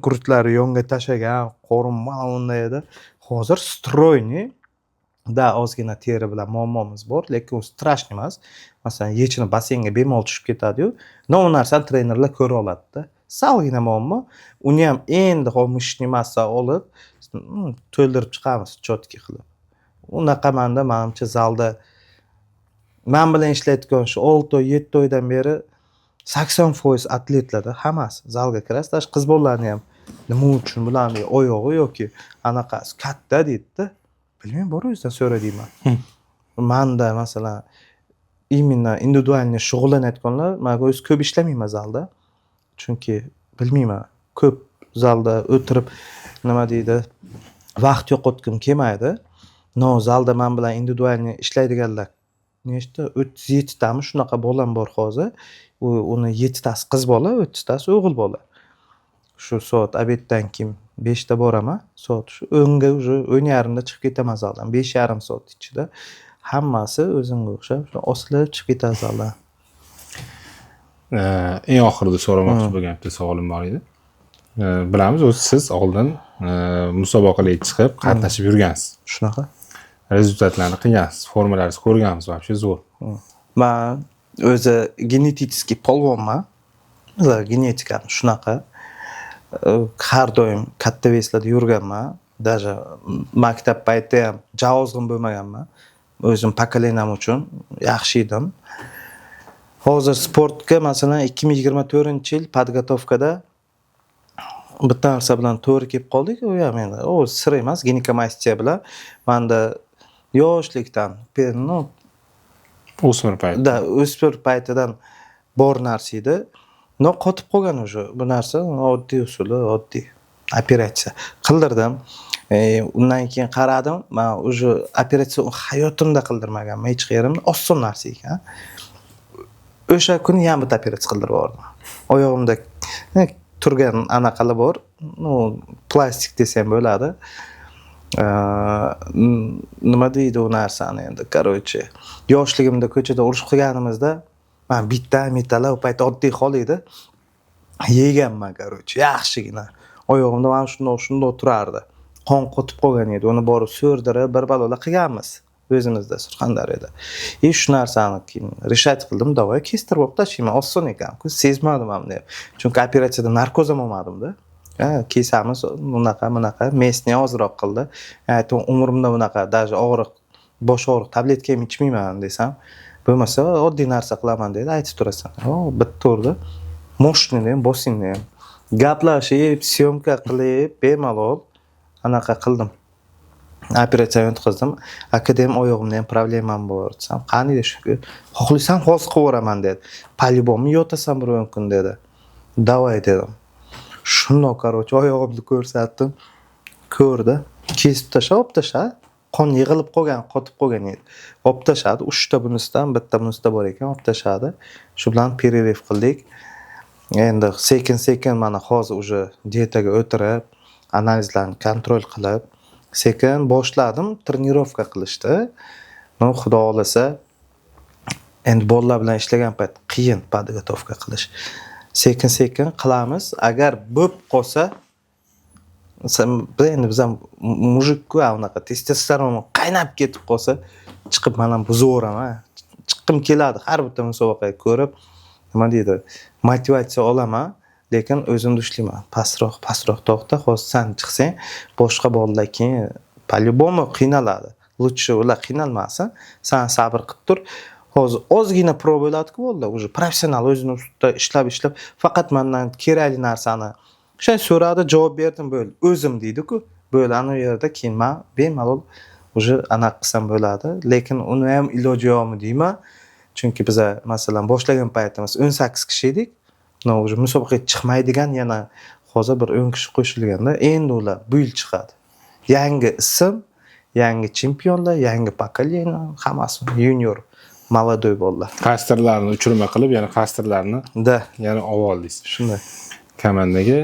kurtlari yonga tashagan, qorin mana unday edi. Hozir stroyniy da ozgina teri bilan muammomiz bor, lekin u strashniy emas. Masalan, yechini basseynga bemalol tushib ketadi-yu, no u narsani trenerlar ko'ra oladi-da. Salgina muammo. Uni ham endi mishni massa olib, to'ldirib chiqamiz chotki qilib. Unaqa menda menimcha zalda men bilan ishlayotgan shu 6 oy, 7 oydan beri 80% atletlarda hammasi zalga kiradi. Qiz bolalarni ham nima uchun bularni oyog'i yoki anaqasi katta deydi-da. Bilmayman, bor o'zidan so'ra deyman. Menda masalan именно individualniy shug'ullanayotganlar, men o'zi ko'p ishlamayman zalda. Chunki bilmayman, ko'p zalda o'tirib nima deydi, vaqt yo'qotgim kelmaydi. No, zalda men bilan individualniy ishlaydiganlar nechta 37 tami shunaqa bolam bor hozir. Uni 7 tasi qiz bola, 30 tasi o'g'il bola. Shu soat obeddan keyin 5 ta boraman. Soat shu 10 ga уже 10:30 da chiqib ketaman zaldan. 5,5 soat ichida hammasi o'zimga o'xshab osilib chiqib ketadi zaldan. Eng oxirida so'ramoqchi bo'lgan bitta savolim bor edi. Bilamiz, o'zi siz oldin musobaqalarga chiqib qatnashib yurgansiz. Shunaqa. Rezultatlarni qilgansiz, formalaringizni ko'rganmiz, вообще zo'r. Men o'zi genetический polvonman. Genetikam shunaqa. Har doim katta veslarda yurganman. Даже maktab paytida ham javozg'im bo'lmaganman. O'zim pokoleniyam uchun yaxshi edim. Hozir sportga masalan 2024-yil podgotovkada bitta narsa bilan to'g'ri kelib qoldik. U ham endi o sir emas, ginekamastiya bilan menda yoshlikdan, o'smir payti. Da, o'smir paytidan bor narsa edi. No, qotib qolgan o'sha bu narsa, oddiy usuli, oddiy operatsiya qildirdim. Undan keyin qaradim, men o'sha operatsiya hayotimda qildirmaganman, hech qayerimda oson narsa ekan. O'sha kuni ham bitta operatsiya qildirib yubordim. Oyog'imda turgan anaqalar bor, plastik desam bo'ladi. Nima deydi u narsani endi, короче, yoshligimda ko'chada urush qilganimizda men bitta metall u payt oddiy hol edi. Yeganman, короче, yaxshigina. Oyog'imda mana shunday turardi. Qon qotib qolgan edi. Uni borib so'rdirib, bir balolar qilganmiz o'zimizda Surxondaryoda. Shu narsani keyin решать qildim, davoy kestirib olib tashlayman, oson ekan-ku, sezmadim ham deb. Chunki operatsiyada narkoz ham olmadim-da. Kesamiz, bunaqa, mesni ozroq qildi. Aytdim, umrimda bunaqa, даже og'riq, bosh og'riq tabletka ham ichmayman desam, bo'lmasa oddiy narsa qilaman dedi, aytib turasan. Bitta urdi. Moshni ham, bosinni ham. Gaplashib, syomka qilib, bemalol anaqa qildim. Operatsiya o'tkazdim. Akadem oyog'imda ham problemam bor desam, qani dedi. Xohlasam hozir qilib o'raman dedi. По-любому yotasan bir kun dedi. Davay dedim. Shundoq, короче, oyog'imni ko'rsatdim. Ko'rdi. Kesib tashlab, qon yig'ilib qolgan, qotib qolgan edi. Olib tashladi, 3 ta bunisidan, bitta bunisida bor ekan, olib tashladi. Shu bilan pererif qildik. Endi sekin mana hozir уже dietaga o'tirib, analizlarni kontrol qilib, sekin boshladim trenirovka qilishdi. No, xudo xolasa, endi bolalar bilan ishlagan payt qiyin podgotovka qilish. Sekin qilamiz. Agar bo'lib qolsa, endi biz ham mujikku, unaqa testosteron qaynab ketib qolsa, chiqib men ham buzaveraman. Chiqqim keladi har bitta musobaqaga ko'rib, nima deydi, motivatsiya olaman, lekin o'zimni ushlayman. Pastroq to'xta, hozir sen chiqsang, boshqa bolalar keyin по-любому qiynaladi. Lutchi ular qiynalmasin, sen sabr qilib tur. Hozir ozgina pro bo'ladi-ku bolalar, уже professional o'zini ustida ishlab, faqat mendan kerakli narsani o'sha so'radi, javob berdim, bo'ldi. O'zim deydi-ku, bo'ldi. Ana u yerda keyin men bemalol уже anaqa qilsam bo'ladi, lekin uni ham iloji yo'qmi deyman. Chunki biz masalan boshlagan paytimiz 18 kishi edik. No, уже musobaqaga chiqmaydigan yana hozir bir 10 kishi qo'shilganda, endi ular bu yil chiqadi. Yangi ism, yangi chempionlar, yangi pokoleniya, hammasi junior, молодой bolalar. Qastrlarni uchirma qilib, yana qastrlarni yana ovoldingiz. Shunday. Komandaga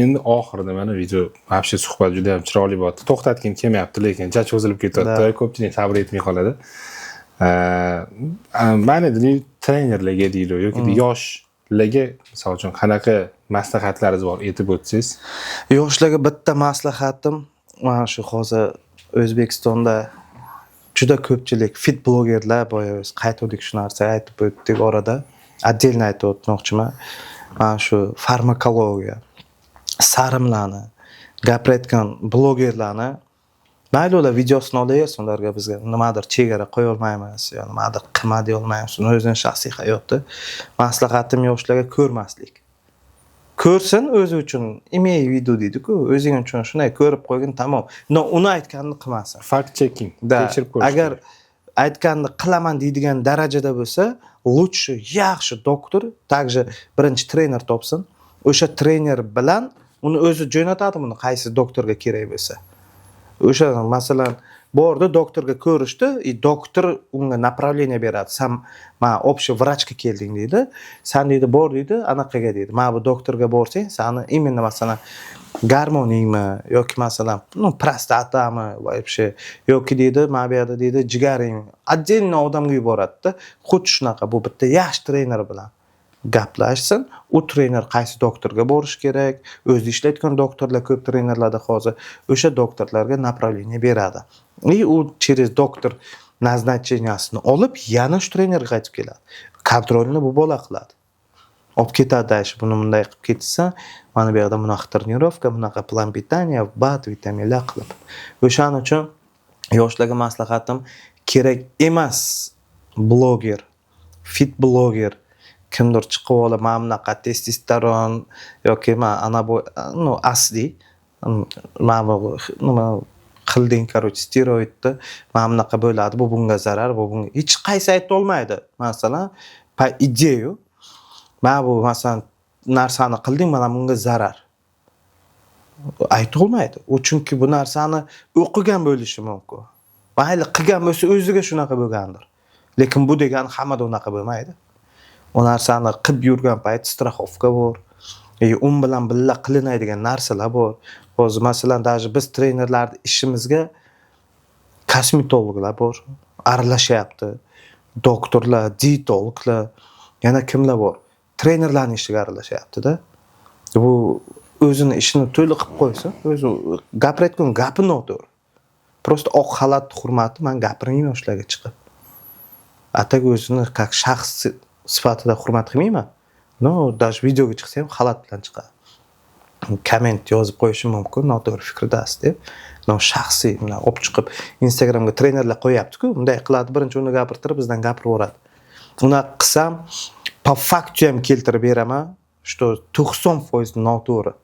endi oxirida mana video, вообще suhbat juda ham chiroyli bo'ldi. To'xtatgim kelmayapti, lekin jaj cho'zilib ketyapti. Ko'pchilik sabr etmay qoladi. Mana trenerlarga deydi yoki yoshlarga misol uchun qanaqa maslahatlaringiz bor, aytib o'tsangiz? Yoshlarga bitta maslahatim, mana shu hozir O'zbekistonda juda ko'pchilik fit blogerlar boya biz qaytdik shu narsa aytib o'tdik orada. Отдельно aytib o'tmoqchiman. Mana shu farmakologiya, sarimlarni gapirayotgan blogerlarni mayli ular videosini olaversin, ularga bizga nimadir chegara qo'ya olmaymiz, yo nimadir qilma deya olmaymiz. O'zining shaxsiy hayoti. Maslahatim yoshlarga ko'rmaslik. Ko'rsin, o'zi uchun imey video deydi-ku, o'zing uchun shunday ko'rib qo'ygin, tamom. Uni aytganini qilmasin. Fact checking, tekshirib ko'rish. Agar aytganini qilaman deydigan darajada bo'lsa, lutchi yaxshi doktor, также birinchi trener topsin. O'sha trener bilan uni o'zi jo'natadi, buni qaysi doktorga kerak bo'lsa. O'sha masalan bordi, doktorga ko'rishdi, doktor unga направление beradi. Sen men общий vrachga kelding deydi. Sen deydi bor deydi, anaqaga deydi. Men bu doktorga borsang, seni именно masalan garmoningmi yoki masalan, prostatami вообще yoki deydi, men bu yerda deydi jigaring отдельно odamga yuboradi-da. Xuddi shunaqa bu bitta yaxshi trener bilan gaplashsin. U trener qaysi doktorga borish kerak, o'zi ishlayotgan doktorlar ko'p trenerlarda hozir o'sha doktorlarga направление beradi. U через doktor назначениясini olib, yana shu trenerga qaytib keladi. Kontrolni bu bola qiladi. Olib ketadi, buni bunday qilib ketsa, mana bu yerda bunaqa trenirovka, bunaqa plan питания, BAT, vitaminlar qilib. O'shaning uchun yoshlarga maslahatim kerak emas bloger, fit bloger kimdir chiqib olib, mana bunaqa testosteron yoki asli nima qilding, короче, steroidni mana bunaqa bo'ladi, bu bunga zarar, bu bunga hech qaysi ayta olmaydi. Masalan, po ideyu mana bu masalan narsani qilding, mana bunga zarar ayta olmaydi. U chunki bu narsani o'qigan bo'lishi mumkin. Mayli qilgan bo'lsa, o'ziga shunaqa bo'lgandir. Lekin bu degani hammada unaqa bo'lmaydi. O narsani qilib yurgan payt straxovka bor. Un bilan birga qilinadigan narsalar bor. Hozir masalan, даже biz trenerlarning ishimizga kosmetologlar bor, aralashyapti. Doktorlar, dietologlar, yana kimlar bor? Trenerlarning ishiga aralashyapti-da. Bu o'zini ishini to'liq qilib qo'ysa, o'zi gapirayotgan gapi noto'g'ri. Просто oq xalat hurmati men gapirmayman yoshlarga chiqib. Ataga o'zini как shaxs sifatida hurmat qilmayman. Даже videoga chiqsa ham xalat bilan chiqadi. Komment yozib qo'yishim mumkin, noto'g'ri fikrdasiz deb. Shaxsiy bilan olib chiqib Instagramga trenerlar qo'yapti-ku, bunday qiladi, birinchi uni gapirtirib bizdan gapiraveradi. Uni qilsam, po faktu ham keltirib beraman, что 90% noto'g'ri.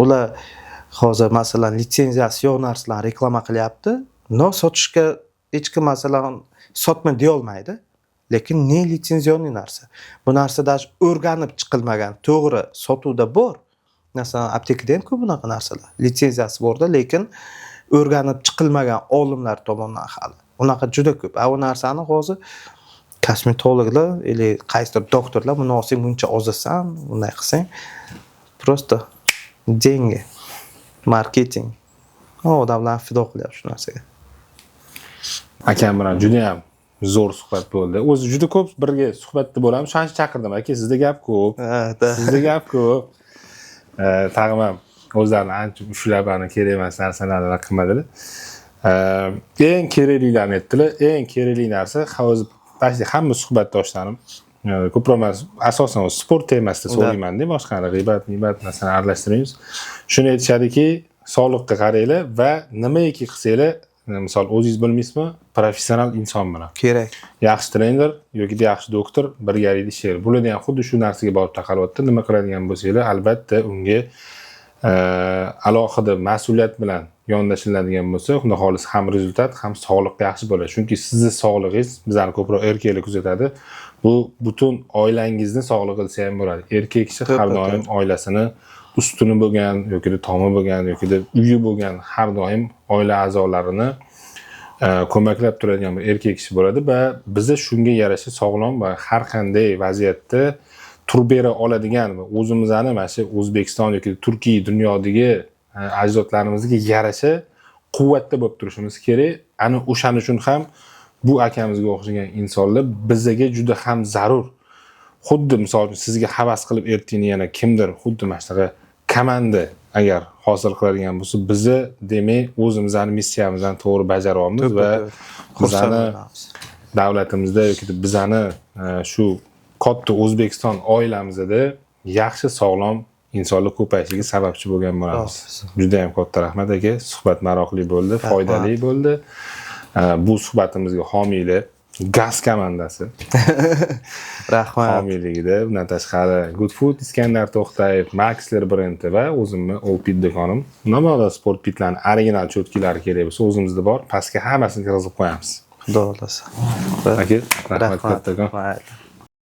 Ular hozir masalan litsenziyasi yo'q narsalarni reklama qilyapti. Sotishga hech kim masalan sotma deya olmaydi. Lekin ne litsenziyoniy narsa. Bu narsa даже o'rganib chiqilmagan, to'g'ri, sotuvda bor. Masalan, aptekada ham ko'p bunaqa narsalar. Litsenziyasi borda, lekin o'rganib chiqilmagan olimlar tomonidan hali. Unaqa juda ko'p. Bu narsani hozir kosmetologlar или qaysidir doktorlar munosib buncha ozasan, bunday qilsang, просто деньги, marketing. Odamlar fido qilyapti shu narsaga. Akam bilan juda ham zo'r suhbat bo'ldi. O'zi juda ko'p birga suhbatda bo'lamiz. Shancha chaqirdim aka, sizda gap ko'p. Sizda gap ko'p. Tag'im ham o'zlarini ancha ushlab kerak emas narsalarni qilmadilar. Eng keraklilarini aytdilar. Eng kerakli narsa hozir bashli hamma suhbatdoshlarim ko'proq emas, asosan sport temasida so'rayman-da, boshqa g'iybat narsalarni aralashtiramiz. Shuni aytishadiki, sog'liqqa qaranglar va nimaiki qilsanglar, misol o'zingiz bilmaysizmi, professional inson bilan. Kerak. Yaxshi trener yoki yaxshi doktor birgalikda ishlaydi. Bular ham xuddi shu narsaga borib taqalyapti. Nima qiladigan bo'lsanglar, albatta unga alohida mas'uliyat bilan yondashiladigan bo'lsa, unda xolis ham rezultat, ham sog'liq yaxshi bo'ladi. Chunki sizning sog'lig'ingiz bizlarni ko'proq erkaklar kuzatadi. Bu butun oilangizni sog'lig'i desa ham bo'ladi. Erkak kishi har doim oilasini ustuni bo'lgan yoki tomi bo'lgan yoki uyi bo'lgan har doim oila a'zolarini ko'maklab turadigan bir erkak kishi bo'ladi va biza shunga yarasha sog'lom va har qanday vaziyatda turib bera oladigan va o'zimizni mana shu O'zbekiston yoki Turkiya dunyodagi ajdodlarimizga yarasha quvvatda bo'lib turishimiz kerak. Ana o'shaning uchun ham bu akamizga o'xshagan insonlar bizga juda ham zarur. Xuddi misol uchun sizga havas qilib ertini yana kimdir xuddi mana shunaqa komanda agar hosil qiladigan bo'lsa, bizni demak o'zimizning missiyamizni to'g'ri bajaryapmiz va bizani davlatimizda yoki bizani shu katta O'zbekiston oilamizda yaxshi sog'lom insonlar ko'payishiga sababchi bo'lgan bo'lamiz. Juda ham katta rahmat aka. Suhbat maroqli bo'ldi, foydali bo'ldi. Bu suhbatimizga homiylar Gaz komandasi. Rahmat. Homiyligida, bundan tashqari Good Food Iskandar To'xtayev, Maxler brendi va o'zimni Olpit do'konim. Namoda sport pitlarning original cho'tkilari kerak bo'lsa, o'zimizda bor. Pastga hammasini kirgizib qo'yamiz. Xudo xolasa. Aka, rahmat kattakon.